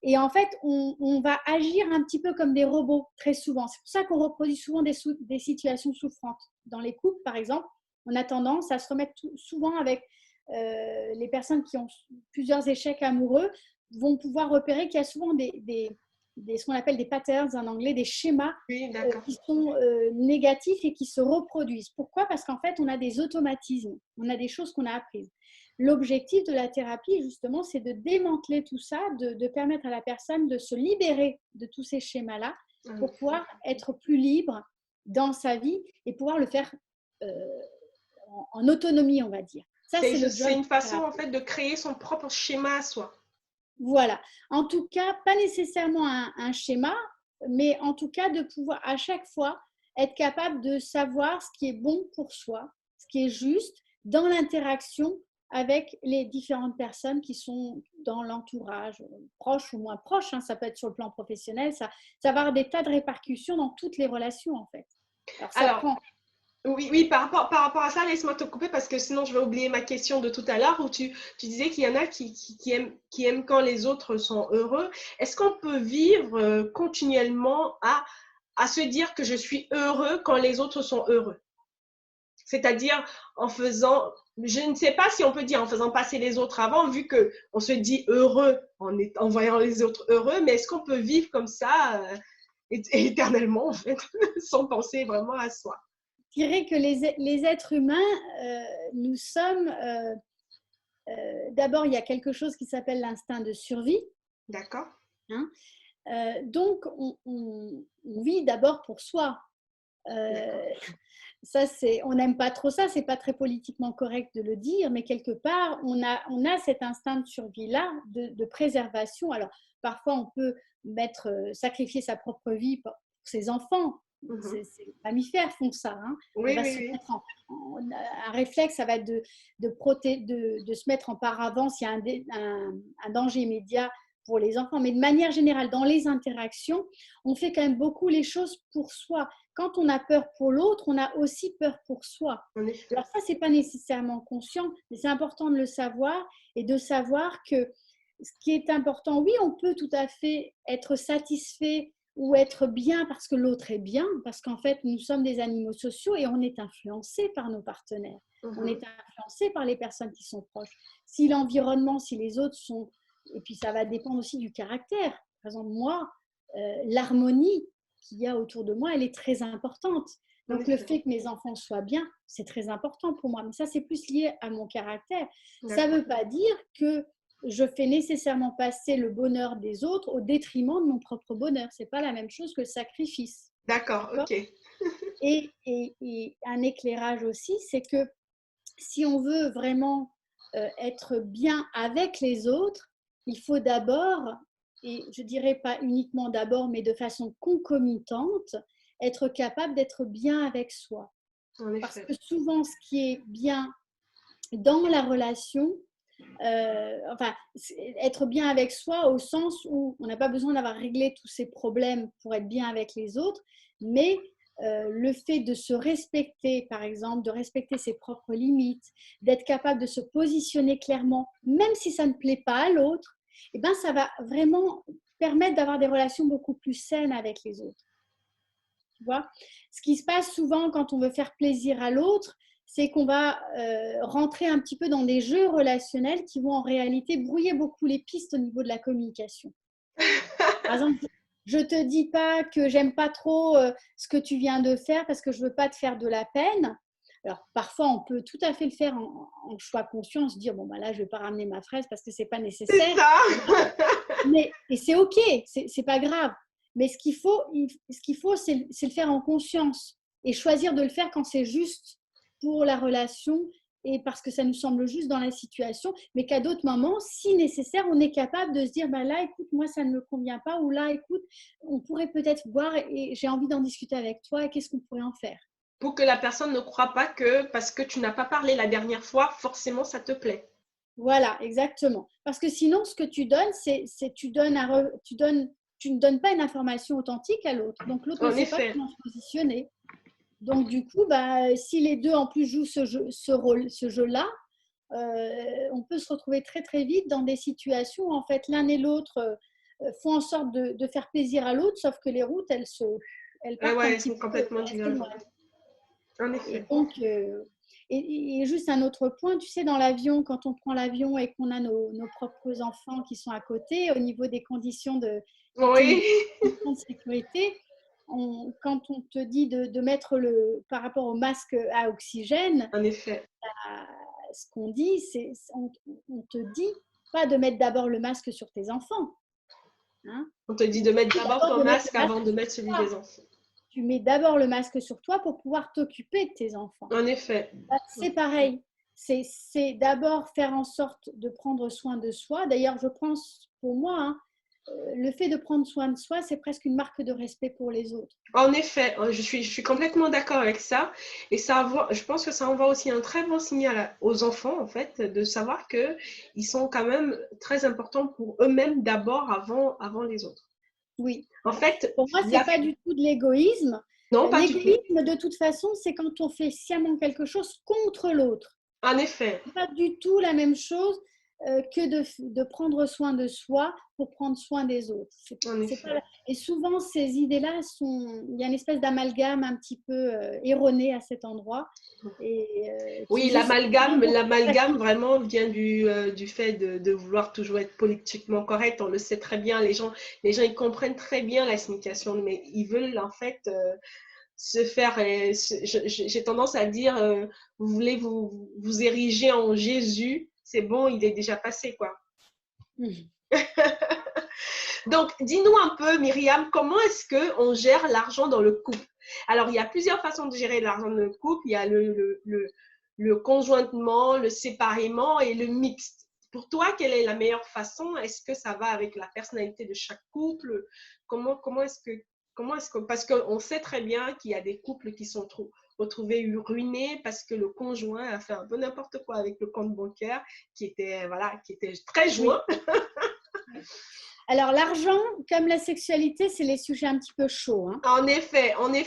Et en fait, on va agir un petit peu comme des robots très souvent. C'est pour ça qu'on reproduit souvent des situations souffrantes. Dans les couples, par exemple, on a tendance à se remettre souvent avec les personnes qui ont plusieurs échecs amoureux, vont pouvoir repérer qu'il y a souvent ce qu'on appelle des patterns en anglais, des schémas qui sont négatifs et qui se reproduisent. Pourquoi ? Parce qu'en fait, on a des automatismes, on a des choses qu'on a apprises. L'objectif de la thérapie, justement, c'est de démanteler tout ça, de permettre à la personne de se libérer de tous ces schémas-là pour pouvoir être plus libre dans sa vie et pouvoir le faire en autonomie, on va dire. Ça, c'est une façon, en fait, de créer son propre schéma à soi. Voilà. En tout cas, pas nécessairement un schéma, mais en tout cas de pouvoir à chaque fois être capable de savoir ce qui est bon pour soi, ce qui est juste dans l'interaction avec les différentes personnes qui sont dans l'entourage, proche ou moins proche, hein, ça peut être sur le plan professionnel, ça va avoir des tas de répercussions dans toutes les relations en fait. Alors oui, par rapport à ça, laisse-moi te couper parce que sinon je vais oublier ma question de tout à l'heure où tu disais qu'il y en a qui aiment quand les autres sont heureux. Est-ce qu'on peut vivre continuellement à se dire que je suis heureux quand les autres sont heureux? C'est-à-dire en faisant, je ne sais pas si on peut dire en faisant passer les autres avant, vu qu'on se dit heureux en voyant les autres heureux, mais est-ce qu'on peut vivre comme ça éternellement, en fait, sans penser vraiment à soi? Je dirais que les êtres humains, nous sommes... d'abord, il y a quelque chose qui s'appelle l'instinct de survie. D'accord. Hein, donc, on vit d'abord pour soi. Ça, on n'aime pas trop ça, c'est pas très politiquement correct de le dire, mais quelque part, on a cet instinct de survie-là, de préservation. Alors, parfois, on peut sacrifier sa propre vie pour ses enfants. Les mammifères font ça. Hein. Un réflexe, ça va être de se mettre en paravent s'il y a un danger immédiat pour les enfants. Mais de manière générale, dans les interactions, on fait quand même beaucoup les choses pour soi. Quand on a peur pour l'autre, on a aussi peur pour soi. Alors ça, c'est pas nécessairement conscient, mais c'est important de le savoir et de savoir que ce qui est important, oui, on peut tout à fait être satisfait ou être bien parce que l'autre est bien, parce qu'en fait, nous sommes des animaux sociaux et on est influencé par nos partenaires. On est influencé par les personnes qui sont proches. Si l'environnement, si les autres sont... Et puis, ça va dépendre aussi du caractère. Par exemple, moi, l'harmonie qu'il y a autour de moi, elle est très importante. Donc, le fait que mes enfants soient bien, c'est très important pour moi. Mais ça, c'est plus lié à mon caractère. Ça ne veut pas dire que je fais nécessairement passer le bonheur des autres au détriment de mon propre bonheur. Ce n'est pas la même chose que le sacrifice. D'accord, ok. Et un éclairage aussi, c'est que si on veut vraiment être bien avec les autres, il faut d'abord, et je dirais pas uniquement d'abord, mais de façon concomitante, être capable d'être bien avec soi. Parce que souvent, ce qui est bien dans la relation, être bien avec soi au sens où on n'a pas besoin d'avoir réglé tous ces problèmes pour être bien avec les autres, mais le fait de se respecter, par exemple, de respecter ses propres limites, d'être capable de se positionner clairement, même si ça ne plaît pas à l'autre, eh ben, ça va vraiment permettre d'avoir des relations beaucoup plus saines avec les autres. Tu vois, ce qui se passe souvent quand on veut faire plaisir à l'autre, c'est qu'on va rentrer un petit peu dans des jeux relationnels qui vont en réalité brouiller beaucoup les pistes au niveau de la communication. Par exemple, je ne te dis pas que j'aime pas trop ce que tu viens de faire parce que je ne veux pas te faire de la peine. Alors, parfois, on peut tout à fait le faire en choix conscient, se dire, bon, ben là, je ne vais pas ramener ma fraise parce que ce n'est pas C'est nécessaire. ça. Et c'est OK, c'est pas grave. Mais ce qu'il faut, c'est le faire en conscience et choisir de le faire quand c'est juste pour la relation et parce que ça nous semble juste dans la situation, mais qu'à d'autres moments, si nécessaire, on est capable de se dire, bah là, écoute, moi, ça ne me convient pas, ou là, écoute, on pourrait peut-être voir et j'ai envie d'en discuter avec toi, et qu'est-ce qu'on pourrait en faire? Pour que la personne ne croie pas que parce que tu n'as pas parlé la dernière fois, forcément, ça te plaît. Voilà, exactement. Parce que sinon, ce que tu donnes, tu ne donnes pas une information authentique à l'autre. Donc, l'autre ne En sait pas effet. comment se positionner. Donc, du coup, bah, si les deux en plus jouent ce jeu-là, on peut se retrouver très très vite dans des situations où en fait l'un et l'autre font en sorte de faire plaisir à l'autre, sauf que les routes elles Ah partent ouais, un elles petit sont peu complètement assez loin. divergentes. En Et effet. donc, et juste un autre point, tu sais, dans l'avion, quand on prend l'avion et qu'on a nos propres enfants qui sont à côté, au niveau des conditions Oui, de sécurité, quand on te dit de mettre par rapport au masque à oxygène, en effet. ce qu'on dit, on te dit pas de mettre d'abord le masque sur tes enfants. Hein. On te dit On de te mettre dit d'abord d'abord ton de mettre le masque avant masque de sur mettre celui toi. des enfants. Tu mets d'abord le masque sur toi pour pouvoir t'occuper de tes enfants. En effet. Bah, c'est pareil. C'est d'abord faire en sorte de prendre soin de soi. D'ailleurs, je pense, pour moi, hein, le fait de prendre soin de soi, c'est presque une marque de respect pour les autres. En effet, je suis complètement d'accord avec ça. Et je pense que ça envoie aussi un très bon signal aux enfants, en fait, de savoir qu'ils sont quand même très importants pour eux-mêmes d'abord avant les autres. Oui. En fait, Pour moi, c'est pas du tout de l'égoïsme. non, pas du tout. L'égoïsme, de toute façon, c'est quand on fait sciemment quelque chose contre l'autre. En effet, Pas du tout la même chose que de prendre soin de soi pour prendre soin des autres. en C'est effet. pas... Et souvent, ces idées-là il y a une espèce d'amalgame un petit peu erroné à cet endroit et qui Oui, juste l'amalgame vraiment vient du fait de vouloir toujours être politiquement correct. On le sait très bien, les gens ils comprennent très bien la signification, mais ils veulent en fait se faire. J'ai tendance à dire, vous voulez vous ériger en Jésus, c'est bon, il est déjà passé, quoi. Donc, dis-nous un peu, Myriam, comment est-ce qu'on gère l'argent dans le couple? Alors, il y a plusieurs façons de gérer l'argent dans le couple. Il y a le conjointement, le séparément et le mixte. Pour toi, quelle est la meilleure façon? Est-ce que ça va avec la personnalité de chaque couple? Comment est-ce que, parce qu'on sait très bien qu'il y a des couples qui sont retrouvés ruinés parce que le conjoint a fait un peu n'importe quoi avec le compte bancaire voilà, qui était très joint. Oui. Alors, l'argent, comme la sexualité, c'est les sujets un petit peu chauds. Hein. En effet, Dans le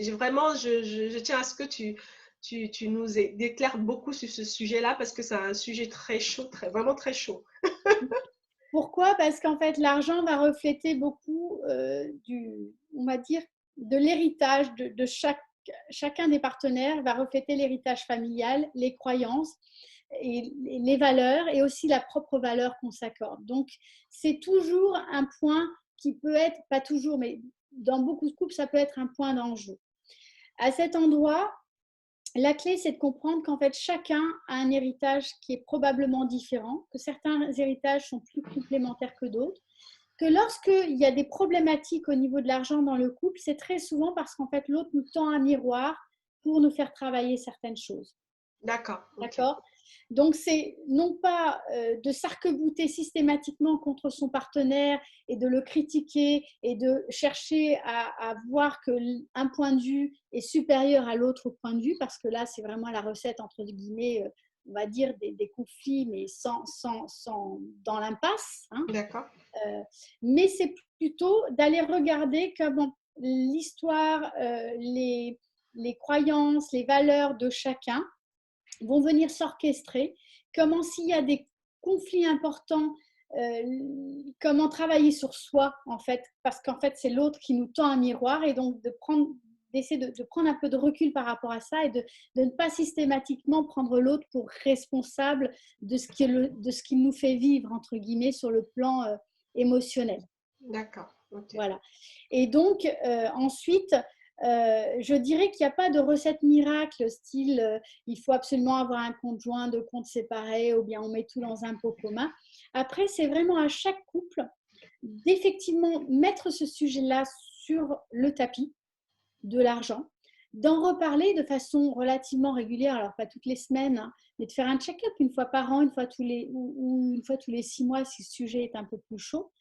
couple, vraiment, je tiens à ce que tu nous déclares beaucoup sur ce sujet-là parce que c'est un sujet très chaud, vraiment très chaud. pourquoi? Parce qu'en fait, l'argent va refléter beaucoup on va dire, de l'héritage de chacun des partenaires, va refléter l'héritage familial, les croyances et les valeurs et aussi la propre valeur qu'on s'accorde. Donc, c'est toujours un point qui peut être, pas toujours, mais dans beaucoup de couples, ça peut être un point d'enjeu. À cet endroit, la clé, c'est de comprendre qu'en fait, chacun a un héritage qui est probablement différent, que certains héritages sont plus complémentaires que d'autres, que lorsqu'il y a des problématiques au niveau de l'argent dans le couple, c'est très souvent parce qu'en fait, l'autre nous tend un miroir pour nous faire travailler certaines choses. D'accord. Okay. D'accord. Donc, c'est non pas de s'arc-bouter systématiquement contre son partenaire et de le critiquer et de chercher à voir qu'un point de vue est supérieur à l'autre point de vue, parce que là, c'est vraiment la recette, entre guillemets, on va dire, des conflits, mais sans dans l'impasse. Hein. D'accord. Mais c'est plutôt d'aller regarder l'histoire, les croyances, les valeurs de chacun vont venir s'orchestrer. Comment s'il y a des conflits importants, comment travailler sur soi, en fait, parce qu'en fait, c'est l'autre qui nous tend un miroir, et donc d'essayer de prendre un peu de recul par rapport à ça, et de ne pas systématiquement prendre l'autre pour responsable de ce qu'il nous fait vivre, entre guillemets, sur le plan émotionnel. D'accord. Okay. Voilà. Et donc, ensuite, je dirais qu'il n'y a pas de recette miracle, style il faut absolument avoir un compte joint, deux comptes séparés, ou bien on met tout dans un pot commun. Après, c'est vraiment à chaque couple d'effectivement mettre ce sujet-là sur le tapis de l'argent, d'en reparler de façon relativement régulière, alors pas toutes les semaines, hein, mais de faire un check-up une fois par an, une fois tous les 6 mois si le sujet est un peu plus chaud.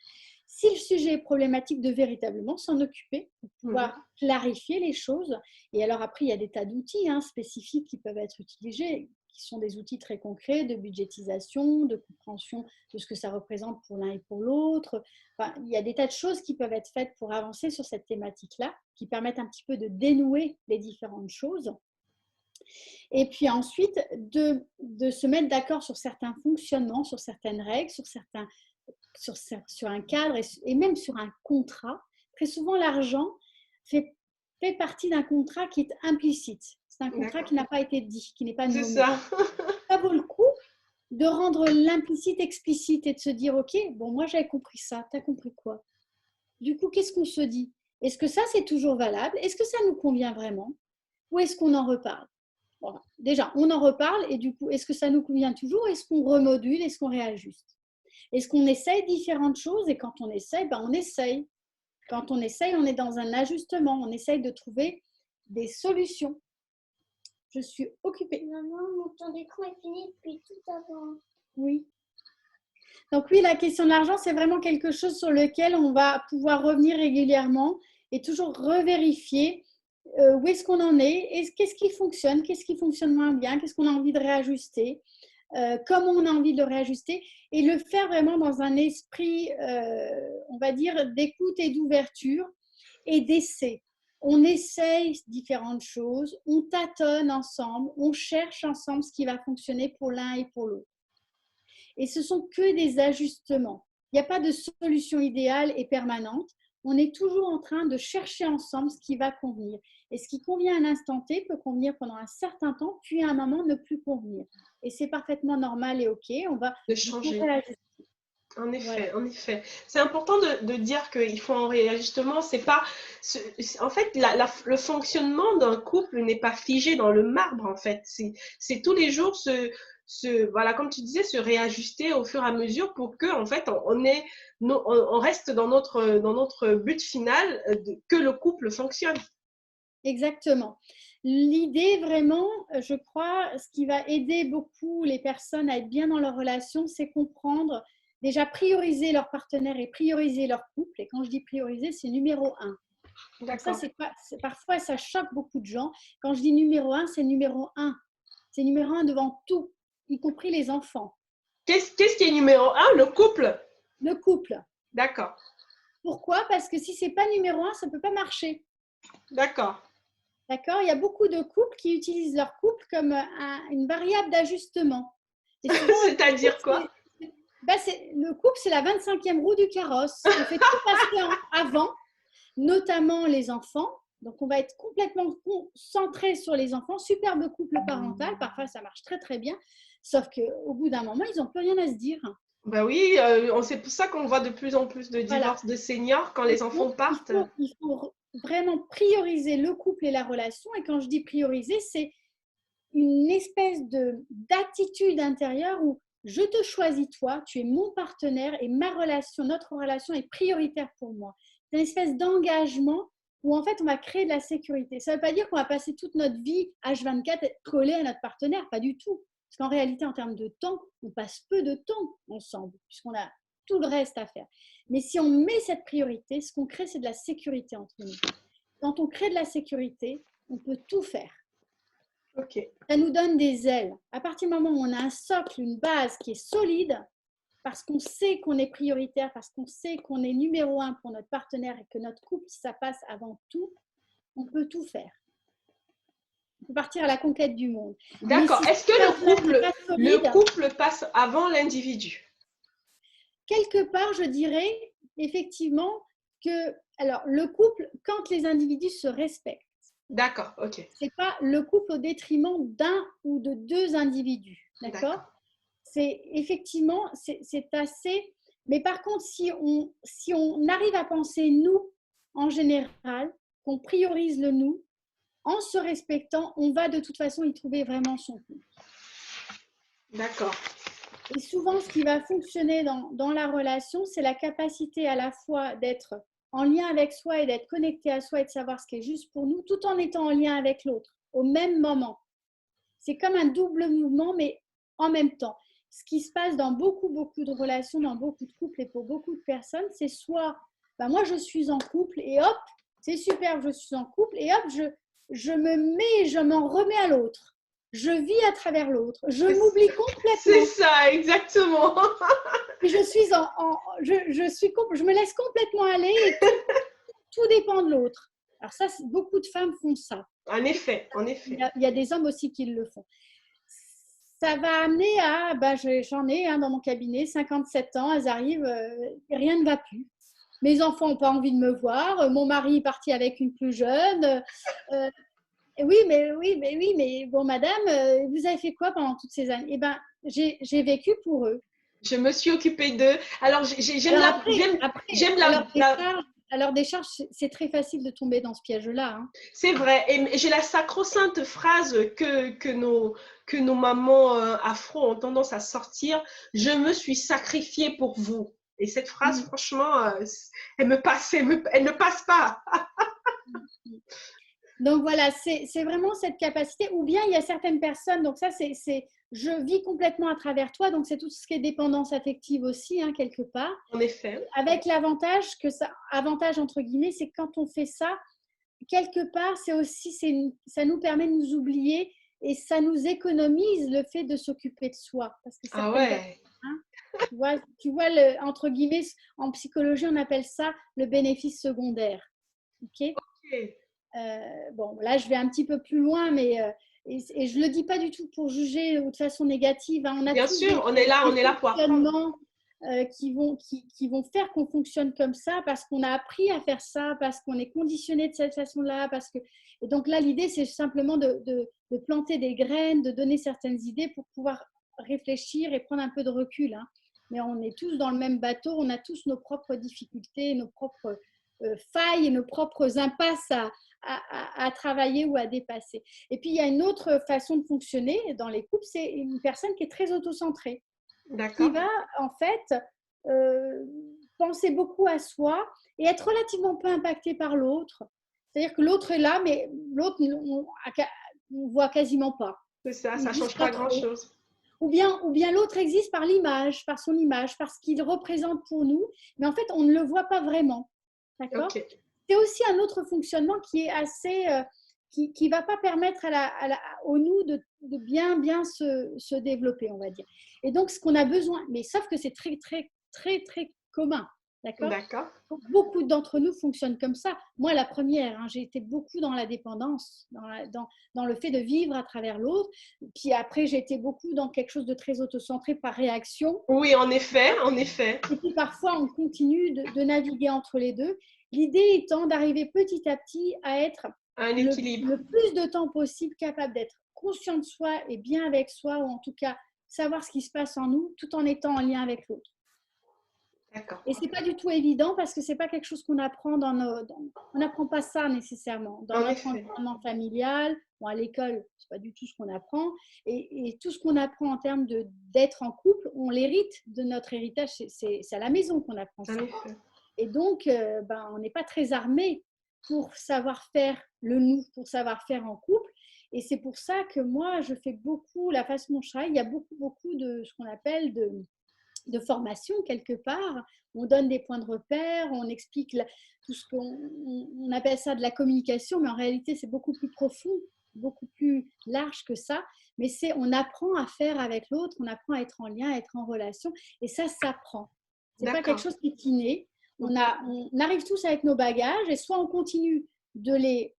Si le sujet est problématique, de véritablement s'en occuper pour pouvoir clarifier les choses. Et alors après, il y a des tas d'outils spécifiques qui peuvent être utilisés, qui sont des outils très concrets de budgétisation, de compréhension de ce que ça représente pour l'un et pour l'autre. Enfin, il y a des tas de choses qui peuvent être faites pour avancer sur cette thématique-là, qui permettent un petit peu de dénouer les différentes choses. Et puis ensuite, de se mettre d'accord sur certains fonctionnements, sur certaines règles, sur un cadre et même sur un contrat. Très souvent, l'argent fait partie d'un contrat qui est implicite. C'est un contrat qui n'a pas été dit, qui n'est pas nommé. C'est ça. Ça vaut le coup de rendre l'implicite explicite et de se dire, ok, bon, moi j'avais compris ça, tu as compris quoi? Du coup, qu'est-ce qu'on se dit? Est-ce que ça, c'est toujours valable? Est-ce que ça nous convient vraiment? Ou est-ce qu'on en reparle? Bon, déjà, on en reparle et du coup, est-ce que ça nous convient toujours? Est-ce qu'on remodule? Est-ce qu'on réajuste? Est-ce qu'on essaye différentes choses? Et quand on essaye, on essaye. Quand on essaye, on est dans un ajustement. On essaye de trouver des solutions. Je suis occupée. Maman, mon temps d'écran est fini depuis tout avant. Oui. Donc oui, la question de l'argent, c'est vraiment quelque chose sur lequel on va pouvoir revenir régulièrement et toujours revérifier où est-ce qu'on en est, et qu'est-ce qui fonctionne moins bien, qu'est-ce qu'on a envie de réajuster. Comment on a envie de le réajuster, et le faire vraiment dans un esprit, on va dire, d'écoute et d'ouverture et d'essai. On essaye différentes choses, on tâtonne ensemble, on cherche ensemble ce qui va fonctionner pour l'un et pour l'autre. Et ce sont que des ajustements. Il n'y a pas de solution idéale et permanente. On est toujours en train de chercher ensemble ce qui va convenir. Et ce qui convient à un instant T peut convenir pendant un certain temps, puis à un moment ne plus convenir. Et c'est parfaitement normal et OK. On va changer. En effet, voilà. En effet. C'est important de dire qu'il faut un réajustement. C'est pas, en fait, le fonctionnement d'un couple n'est pas figé dans le marbre. En fait, c'est tous les jours voilà, comme tu disais, se réajuster au fur et à mesure pour que, en fait, on reste dans notre but final, que le couple fonctionne. Exactement. L'idée vraiment, je crois, ce qui va aider beaucoup les personnes à être bien dans leur relation, c'est comprendre, déjà prioriser leur partenaire et prioriser leur couple. Et quand je dis prioriser, c'est numéro 1. Donc ça, parfois, ça choque beaucoup de gens. Quand je dis numéro 1, c'est numéro 1. C'est numéro 1 devant tout, y compris les enfants. Qu'est-ce qui est numéro 1? Le couple? Le couple. D'accord. Pourquoi? Parce que si ce n'est pas numéro 1, ça ne peut pas marcher. D'accord. D'accord? Il y a beaucoup de couples qui utilisent leur couple comme une variable d'ajustement. C'est-à-dire quoi? Le couple, c'est la 25e roue du carrosse. On fait tout passer avant, notamment les enfants. Donc, on va être complètement centré sur les enfants. Superbe couple parental. Parfois, ça marche très, très bien. Sauf qu'au bout d'un moment, ils n'ont plus rien à se dire. Ben oui, c'est pour ça qu'on voit de plus en plus de divorces de seniors quand les enfants partent. Il faut vraiment prioriser le couple et la relation. Et quand je dis prioriser, c'est une espèce d'attitude intérieure où je te choisis toi, tu es mon partenaire et notre relation est prioritaire pour moi. C'est une espèce d'engagement où en fait on va créer de la sécurité. Ça ne veut pas dire qu'on va passer toute notre vie H24 collé à notre partenaire, pas du tout. Parce qu'en réalité, en termes de temps, on passe peu de temps ensemble puisqu'on a tout le reste à faire. Mais si on met cette priorité, ce qu'on crée, c'est de la sécurité entre nous. Quand on crée de la sécurité, on peut tout faire. Okay. Ça nous donne des ailes. À partir du moment où on a un socle, une base qui est solide, parce qu'on sait qu'on est prioritaire, parce qu'on sait qu'on est numéro un pour notre partenaire et que notre couple, ça passe avant tout, on peut tout faire. On peut partir à la conquête du monde. D'accord. Si Est-ce que le couple passe avant l'individu? Quelque part, je dirais effectivement que, alors, le couple, quand les individus se respectent, d'accord, ok. c'est pas le couple au détriment d'un ou de deux individus, d'accord? C'est effectivement, c'est assez. Mais par contre, si on arrive à penser nous en général, qu'on priorise le nous, en se respectant, on va de toute façon y trouver vraiment son couple. D'accord. Et souvent, ce qui va fonctionner dans la relation, c'est la capacité à la fois d'être en lien avec soi et d'être connecté à soi et de savoir ce qui est juste pour nous, tout en étant en lien avec l'autre, au même moment. C'est comme un double mouvement, mais en même temps. Ce qui se passe dans beaucoup de relations, dans beaucoup de couples et pour beaucoup de personnes, c'est soit, ben moi je suis en couple et hop, c'est super, je suis en couple et hop, je me mets, je m'en remets à l'autre. Je vis à travers l'autre. Je m'oublie complètement. C'est ça, exactement. Je me laisse complètement aller et tout dépend de l'autre. Alors ça, beaucoup de femmes font ça. En effet, en effet. Il y a des hommes aussi qui le font. Ça va amener à, j'en ai dans mon cabinet, 57 ans, elles arrivent, rien ne va plus. Mes enfants n'ont pas envie de me voir, mon mari est parti avec une plus jeune. Oui, mais bon, madame, vous avez fait quoi pendant toutes ces années? Eh bien, j'ai vécu pour eux. Je me suis occupée d'eux. Alors, j'aime À leur décharge, c'est très facile de tomber dans ce piège-là. Hein. C'est vrai. Et j'ai la sacro-sainte phrase que nos mamans afro ont tendance à sortir. Je me suis sacrifiée pour vous. Et cette phrase, franchement, elle ne passe pas. Donc voilà, c'est vraiment cette capacité. Ou bien il y a certaines personnes, donc ça c'est je vis complètement à travers toi, donc c'est tout ce qui est dépendance affective aussi, hein, quelque part. En effet. Avec l'avantage avantage entre guillemets, c'est que quand on fait ça, quelque part, ça nous permet de nous oublier et ça nous économise le fait de s'occuper de soi. Parce que ouais. Tu vois entre guillemets, en psychologie, on appelle ça le bénéfice secondaire. Ok. Bon, là, je vais un petit peu plus loin, mais et je ne le dis pas du tout pour juger de façon négative. Hein. Bien sûr, on est là pour apprendre. Qui vont faire qu'on fonctionne comme ça parce qu'on a appris à faire ça, parce qu'on est conditionné de cette façon-là. Et donc là, l'idée, c'est simplement de planter des graines, de donner certaines idées pour pouvoir réfléchir et prendre un peu de recul. Hein. Mais on est tous dans le même bateau, on a tous nos propres difficultés, nos propres failles et nos propres impasses à travailler ou à dépasser. Et puis, il y a une autre façon de fonctionner dans les couples, c'est une personne qui est très autocentrée. Qui va en fait penser beaucoup à soi et être relativement peu impacté par l'autre. C'est-à-dire que l'autre est là, mais l'autre, on ne voit quasiment pas. C'est ça, ça ne change pas grand-chose. Ou bien l'autre existe par l'image, par son image, par ce qu'il représente pour nous, mais en fait, on ne le voit pas vraiment. D'accord ? C'est aussi un autre fonctionnement qui est assez... qui ne va pas permettre au nous de bien se développer, on va dire. Et donc, ce qu'on a besoin, mais sauf que c'est très, très, très, très commun. D'accord. Beaucoup d'entre nous fonctionnent comme ça. Moi, la première, hein, j'ai été beaucoup dans la dépendance, dans le fait de vivre à travers l'autre. Puis après, j'ai été beaucoup dans quelque chose de très autocentré par réaction. Oui, en effet. Et puis parfois, on continue de naviguer entre les deux. L'idée étant d'arriver petit à petit à être un équilibre. Le plus de temps possible capable d'être conscient de soi et bien avec soi, ou en tout cas savoir ce qui se passe en nous, tout en étant en lien avec l'autre. D'accord. Et c'est pas du tout évident parce que c'est pas quelque chose qu'on apprend on n'apprend pas ça nécessairement dans notre environnement familial ou à l'école. C'est pas du tout ce qu'on apprend. Et tout ce qu'on apprend en termes d'être en couple, on l'hérite de notre héritage. C'est à la maison qu'on apprend ça. Et donc, on n'est pas très armé pour savoir faire le nous, pour savoir faire en couple. Et c'est pour ça que moi, je fais beaucoup, la façon dont je travaille, il y a beaucoup de ce qu'on appelle de formation quelque part. On donne des points de repère, on explique tout ce qu'on appelle ça de la communication, mais en réalité, c'est beaucoup plus profond. beaucoup plus large que ça. Mais on apprend à faire avec l'autre, on apprend à être en lien, à être en relation. Et ça s'apprend. Ce n'est pas quelque chose qui est inné. On arrive tous avec nos bagages et soit on continue de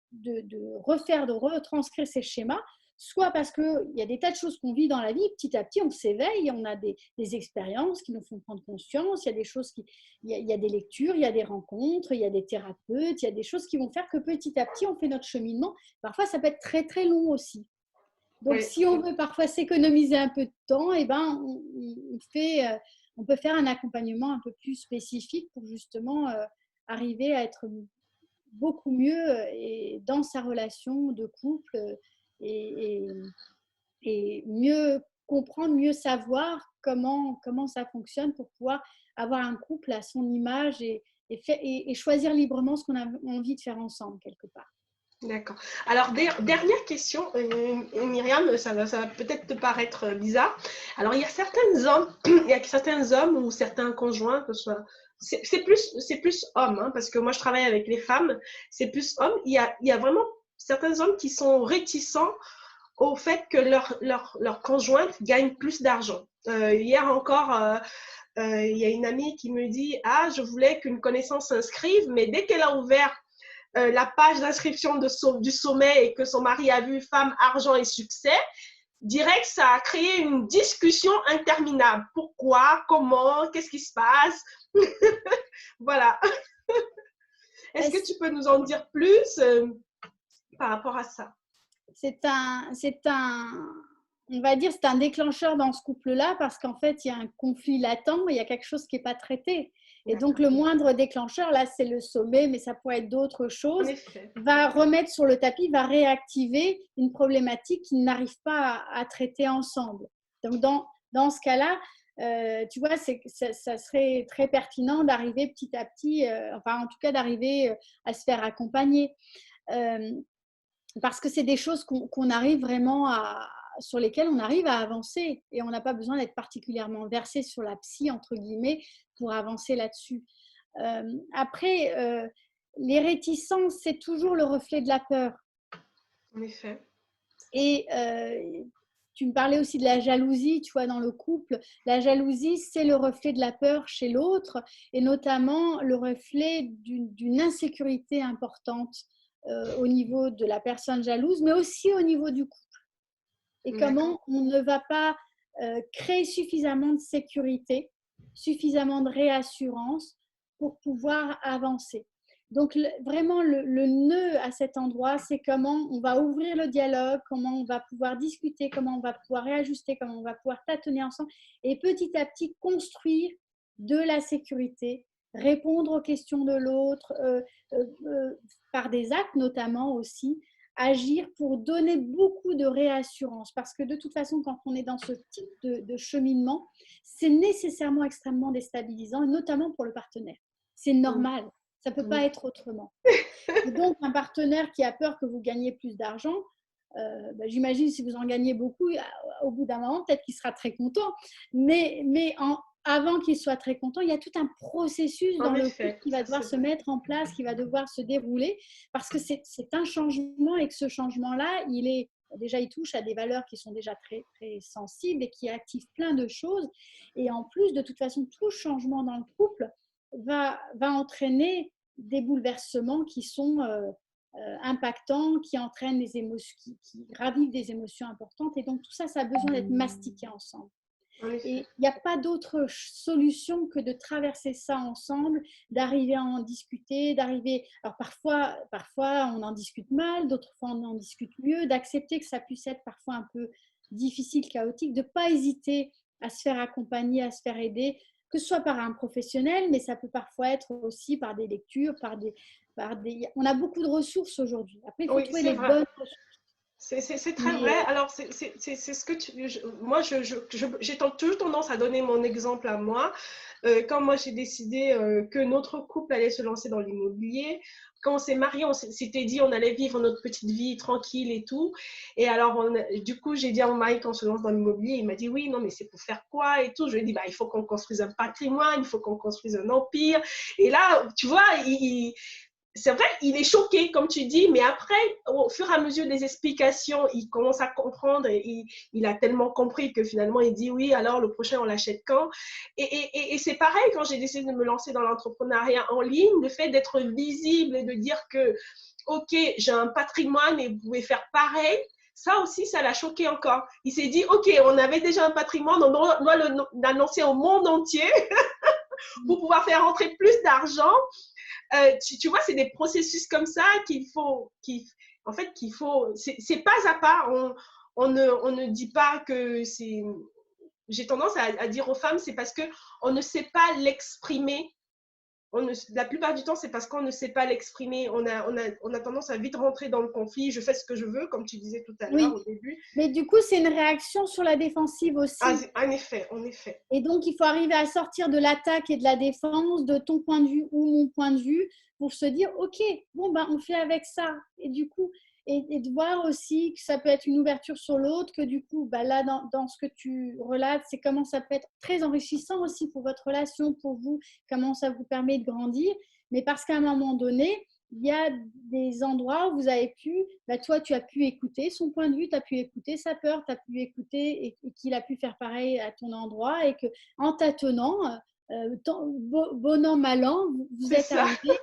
refaire, de retranscrire ces schémas, soit parce qu'il y a des tas de choses qu'on vit dans la vie, petit à petit on s'éveille, on a des expériences qui nous font prendre conscience, il y a des choses il y a des lectures, il y a des rencontres, il y a des thérapeutes, il y a des choses qui vont faire que petit à petit on fait notre cheminement. Parfois ça peut être très très long aussi. Donc si on veut parfois s'économiser un peu de temps, eh ben, on peut faire un accompagnement un peu plus spécifique pour justement arriver à être beaucoup mieux et dans sa relation de couple et mieux comprendre, mieux savoir comment ça fonctionne pour pouvoir avoir un couple à son image et choisir librement ce qu'on a envie de faire ensemble quelque part. D'accord. Alors, dernière question, Myriam, ça va peut-être te paraître bizarre. Alors, il y a certains hommes ou certains conjoints, que ce soit, c'est plus hommes, hein, parce que moi, je travaille avec les femmes, c'est plus hommes. Il y a vraiment certains hommes qui sont réticents au fait que leur conjointe gagne plus d'argent. Hier encore, il y a une amie qui me dit « Ah, je voulais qu'une connaissance s'inscrive, mais dès qu'elle a ouvert la page d'inscription du sommet et que son mari a vu femme, argent et succès, direct, ça a créé une discussion interminable. Pourquoi? Comment? Qu'est-ce qui se passe? Voilà. Est-ce que tu peux nous en dire plus par rapport à ça? On va dire, c'est un déclencheur dans ce couple-là parce qu'en fait, il y a un conflit latent, il y a quelque chose qui n'est pas traité. Et donc, le moindre déclencheur, là, c'est le sommet, mais ça pourrait être d'autres choses, va remettre sur le tapis, va réactiver une problématique qu'ils n'arrivent pas à traiter ensemble. Donc, dans ce cas-là, tu vois, ça serait très pertinent d'arriver petit à petit, enfin, en tout cas, d'arriver à se faire accompagner. Parce que c'est des choses qu'on arrive vraiment sur lesquelles on arrive à avancer et on n'a pas besoin d'être particulièrement versé sur la psy, entre guillemets, pour avancer là-dessus. Après, les réticences, c'est toujours le reflet de la peur. En effet. Et tu me parlais aussi de la jalousie, tu vois, dans le couple. La jalousie, c'est le reflet de la peur chez l'autre et notamment le reflet d'une insécurité importante au niveau de la personne jalouse, mais aussi au niveau du couple. Et comment on ne va pas créer suffisamment de sécurité, suffisamment de réassurance pour pouvoir avancer. Donc, vraiment, le nœud à cet endroit, c'est comment on va ouvrir le dialogue, comment on va pouvoir discuter, comment on va pouvoir réajuster, comment on va pouvoir tâtonner ensemble et petit à petit construire de la sécurité, répondre aux questions de l'autre, par des actes notamment aussi, agir pour donner beaucoup de réassurance. Parce que de toute façon, quand on est dans ce type de cheminement, c'est nécessairement extrêmement déstabilisant, notamment pour le partenaire. C'est normal. Ça ne peut pas être autrement. Et donc, un partenaire qui a peur que vous gagniez plus d'argent, j'imagine si vous en gagnez beaucoup, au bout d'un moment, peut-être qu'il sera très content. Mais avant qu'il soit très content, il y a tout un processus dans le couple qui va devoir se mettre en place, qui va devoir se dérouler, parce que c'est un changement et que ce changement-là, il touche à des valeurs qui sont déjà très, très sensibles et qui activent plein de choses. Et en plus, de toute façon, tout changement dans le couple va entraîner des bouleversements qui sont impactants, qui entraînent des émotions, qui ravivent des émotions importantes. Et donc, tout ça, ça a besoin d'être mastiqué ensemble. Et il n'y a pas d'autre solution que de traverser ça ensemble, d'arriver à en discuter, alors parfois on en discute mal, d'autres fois on en discute mieux, d'accepter que ça puisse être parfois un peu difficile, chaotique, de ne pas hésiter à se faire accompagner, à se faire aider, que ce soit par un professionnel, mais ça peut parfois être aussi par des lectures, on a beaucoup de ressources aujourd'hui. Après, il faut trouver les bonnes ressources. C'est très vrai. Alors, c'est ce que moi, j'ai toujours tendance à donner mon exemple à moi. Quand moi, j'ai décidé que notre couple allait se lancer dans l'immobilier, quand on s'est mariés, on s'était dit on allait vivre notre petite vie tranquille et tout. Et alors, du coup, j'ai dit à mon mari qu'on se lance dans l'immobilier. Il m'a dit oui, non, mais c'est pour faire quoi et tout. Je lui ai dit, il faut qu'on construise un patrimoine, il faut qu'on construise un empire. Et là, tu vois, c'est vrai, il est choqué, comme tu dis, mais après, au fur et à mesure des explications, il commence à comprendre et il a tellement compris que finalement, il dit oui, alors le prochain, on l'achète quand? Et c'est pareil quand j'ai décidé de me lancer dans l'entrepreneuriat en ligne, le fait d'être visible et de dire que, OK, j'ai un patrimoine et vous pouvez faire pareil. Ça aussi, ça l'a choqué encore. Il s'est dit, OK, on avait déjà un patrimoine, on doit l'annoncer au monde entier pour pouvoir faire rentrer plus d'argent. Tu vois, c'est des processus comme ça en fait, c'est pas à pas. On ne dit pas que c'est. J'ai tendance à dire aux femmes, c'est parce que on ne sait pas l'exprimer. La plupart du temps, c'est parce qu'on ne sait pas l'exprimer. On a tendance à vite rentrer dans le conflit. Je fais ce que je veux, comme tu disais tout à l'heure au début. Mais du coup, c'est une réaction sur la défensive aussi. Ah, en effet, en effet. Et donc, il faut arriver à sortir de l'attaque et de la défense, de ton point de vue ou mon point de vue, pour se dire, OK, bon, ben, on fait avec ça. Et du coup, et de voir aussi que ça peut être une ouverture sur l'autre, que du coup, ben là, dans ce que tu relates, c'est comment ça peut être très enrichissant aussi pour votre relation, pour vous, comment ça vous permet de grandir. Mais parce qu'à un moment donné, il y a des endroits où vous avez pu, bah toi, tu as pu écouter son point de vue, tu as pu écouter sa peur, tu as pu écouter et qu'il a pu faire pareil à ton endroit et qu'en tâtonnant, bon an, mal an, vous êtes arrivés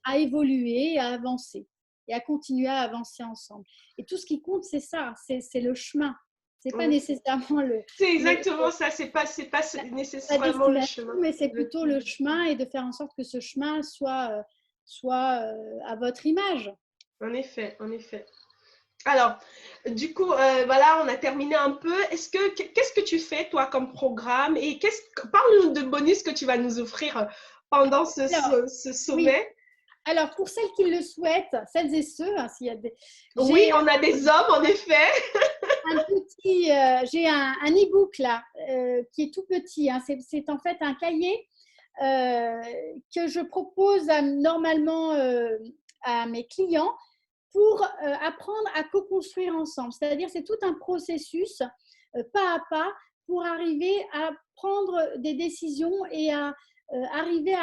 à évoluer, à avancer et à continuer à avancer ensemble. Et tout ce qui compte, c'est ça, c'est le chemin. C'est pas nécessairement le. C'est exactement ça, c'est pas nécessairement le chemin. Mais c'est plutôt le chemin et de faire en sorte que ce chemin soit à votre image. En effet, en effet. Alors, du coup, voilà, on a terminé un peu. Qu'est-ce que tu fais, toi, comme programme et parle-nous de bonus que tu vas nous offrir pendant ce sommet. Oui. Alors, pour celles qui le souhaitent, celles et ceux, hein, s'il y a des... Oui, on a des hommes, en effet. J'ai un e-book là, qui est tout petit. Hein. C'est en fait un cahier que je propose normalement à mes clients pour apprendre à co-construire ensemble. C'est-à-dire, c'est tout un processus, pas à pas, pour arriver à prendre des décisions et à arriver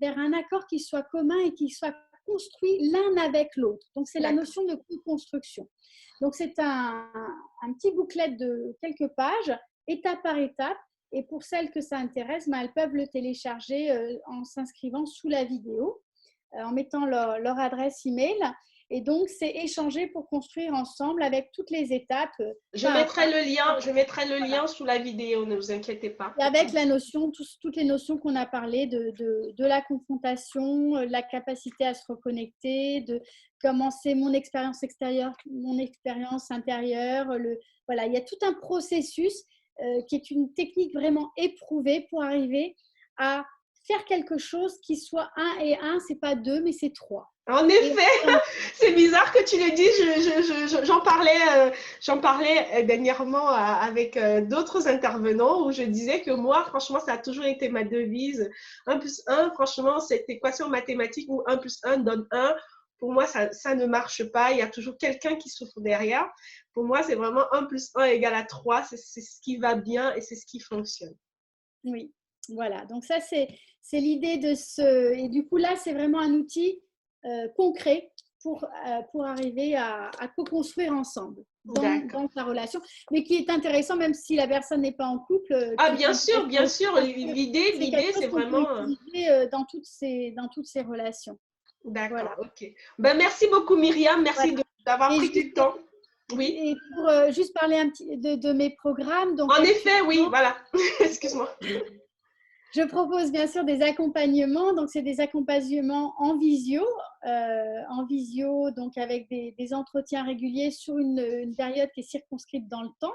vers un accord qui soit commun et qui soit construit l'un avec l'autre. Donc, c'est la notion de co-construction. Donc, c'est un petit booklet de quelques pages, étape par étape. Et pour celles que ça intéresse, elles peuvent le télécharger en s'inscrivant sous la vidéo, en mettant leur adresse email. Et donc, c'est échanger pour construire ensemble avec toutes les étapes. Je mettrai le lien sous la vidéo, ne vous inquiétez pas. Et avec la notion, toutes les notions qu'on a parlé de la confrontation, la capacité à se reconnecter, de comment c'est mon expérience extérieure, mon expérience intérieure. Voilà, il y a tout un processus qui est une technique vraiment éprouvée pour arriver à faire quelque chose qui soit 1 et 1, c'est pas 2, mais c'est 3. En effet, c'est bizarre que tu le dises. J'en parlais dernièrement avec d'autres intervenants où je disais que moi, franchement, ça a toujours été ma devise. 1 plus 1, franchement, cette équation mathématique où 1 plus 1 donne 1, pour moi, ça ne marche pas. Il y a toujours quelqu'un qui souffre derrière. Pour moi, c'est vraiment 1 plus 1 égale à 3. C'est ce qui va bien et c'est ce qui fonctionne. Oui, voilà. Donc ça, c'est l'idée de ce… Et du coup, là, c'est vraiment un outil concret pour arriver à co-construire ensemble dans sa relation, mais qui est intéressant même si la personne n'est pas en couple. Ah, bien sûr. L'idée, c'est vraiment… dans toutes ces relations. D'accord, voilà. Ok. Ben, merci beaucoup, Myriam. Merci d'avoir pris du temps. Oui. Et pour juste parler un petit de mes programmes. Donc, en effet, oui, voilà. Excuse-moi. Je propose bien sûr des accompagnements. Donc, c'est des accompagnements en visio, donc avec des entretiens réguliers sur une période qui est circonscrite dans le temps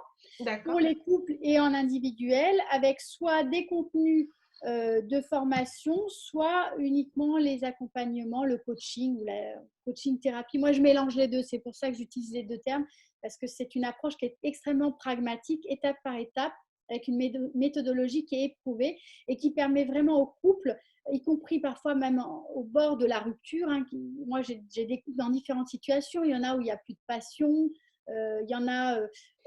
pour les couples et en individuel, avec soit des contenus de formation, soit uniquement les accompagnements, le coaching ou la coaching thérapie. Moi, je mélange les deux. C'est pour ça que j'utilise les deux termes, parce que c'est une approche qui est extrêmement pragmatique, étape par étape, avec une méthodologie qui est éprouvée et qui permet vraiment aux couples, y compris parfois même au bord de la rupture. Moi, j'ai des couples dans différentes situations. Il y en a où il n'y a plus de passion, il y en a…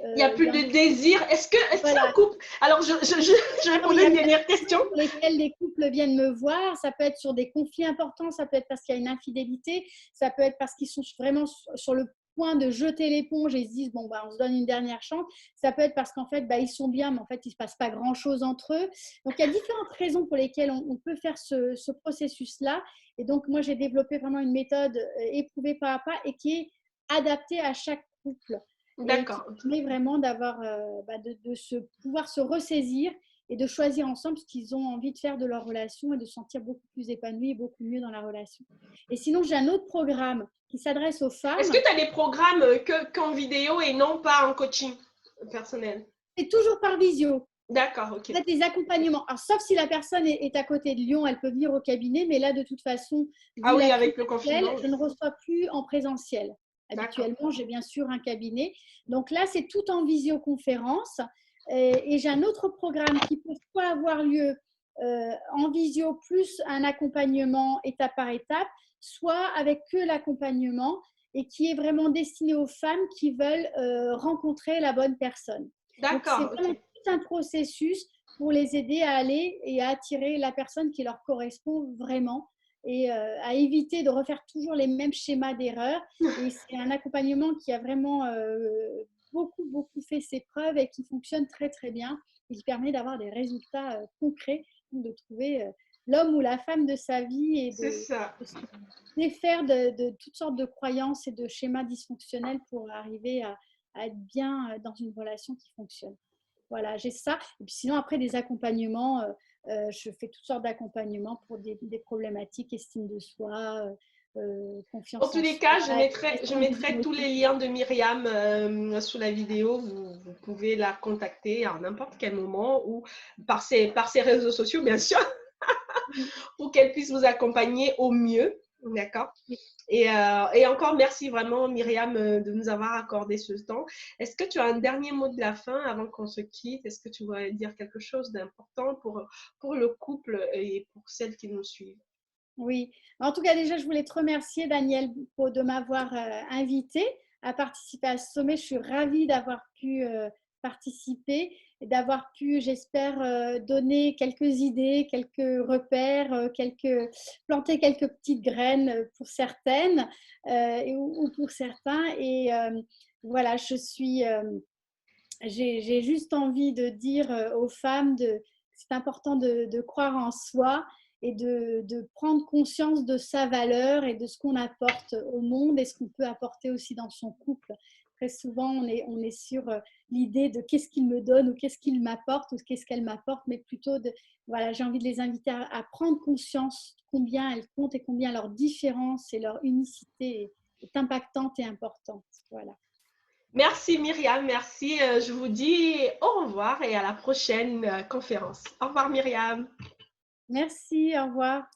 il n'y a plus de désir. Est-ce que Voilà. un couple… Alors, je vais poser une dernière question. Pour lesquels les couples viennent me voir, ça peut être sur des conflits importants, ça peut être parce qu'il y a une infidélité, ça peut être parce qu'ils sont vraiment sur le point de jeter l'éponge et ils se disent bon bah on se donne une dernière chance. Ça peut être parce qu'en fait bah, ils sont bien mais en fait il se passe pas grand chose entre eux. Donc il y a différentes raisons pour lesquelles on peut faire ce processus là. Et donc moi j'ai développé vraiment une méthode éprouvée pas à pas et qui est adaptée à chaque couple. D'accord. Et qui permet vraiment d'avoir pouvoir se ressaisir et de choisir ensemble ce qu'ils ont envie de faire de leur relation et de se sentir beaucoup plus épanouis et beaucoup mieux dans la relation. Et sinon, j'ai un autre programme qui s'adresse aux femmes. Est-ce que tu as des programmes qu'en vidéo et non pas en coaching personnel? C'est toujours par visio. D'accord, ok. En fait, les accompagnements, alors, sauf si la personne est à côté de Lyon, elle peut venir au cabinet, mais là, de toute façon, ah oui, avec le confinement, je ne reçois plus en présentiel. Habituellement, j'ai bien sûr un cabinet. Donc là, c'est tout en visioconférence. Et j'ai un autre programme qui peut soit avoir lieu en visio plus un accompagnement étape par étape, soit avec que l'accompagnement et qui est vraiment destiné aux femmes qui veulent rencontrer la bonne personne. D'accord. Donc, c'est vraiment tout un processus pour les aider à aller et à attirer la personne qui leur correspond vraiment et à éviter de refaire toujours les mêmes schémas d'erreur. Et c'est un accompagnement qui a vraiment beaucoup fait ses preuves et qui fonctionne très, très bien et qui permet d'avoir des résultats concrets, de trouver l'homme ou la femme de sa vie et de se défaire de toutes sortes de croyances et de schémas dysfonctionnels pour arriver à être bien dans une relation qui fonctionne. Voilà, j'ai ça. Et puis sinon, après, des accompagnements, je fais toutes sortes d'accompagnements pour des problématiques, estime de soi, confiance en soi. En tous les cas, je mettrai tous les liens de Myriam sous la vidéo. Vous pouvez la contacter à n'importe quel moment ou par ses réseaux sociaux, bien sûr, pour qu'elle puisse vous accompagner au mieux. D'accord. Et encore merci vraiment Myriam de nous avoir accordé ce temps. Est-ce que tu as un dernier mot de la fin avant qu'on se quitte? Est-ce que tu voudrais dire quelque chose d'important pour le couple et pour celles qui nous suivent? Oui, en tout cas déjà je voulais te remercier Daniel de m'avoir invité à participer à ce sommet. Je suis ravie d'avoir pu participer et d'avoir pu, j'espère, donner quelques idées, quelques repères, planter quelques petites graines pour certaines ou pour certains. Et voilà, j'ai juste envie de dire aux femmes que c'est important de croire en soi et de prendre conscience de sa valeur et de ce qu'on apporte au monde et ce qu'on peut apporter aussi dans son couple. Très souvent, on est sur l'idée de qu'est-ce qu'il me donne ou qu'est-ce qu'il m'apporte ou qu'est-ce qu'elle m'apporte, mais plutôt voilà, j'ai envie de les inviter à prendre conscience combien elles comptent et combien leur différence et leur unicité est impactante et importante. Voilà. Merci Myriam, merci. Je vous dis au revoir et à la prochaine conférence. Au revoir Myriam. Merci, au revoir.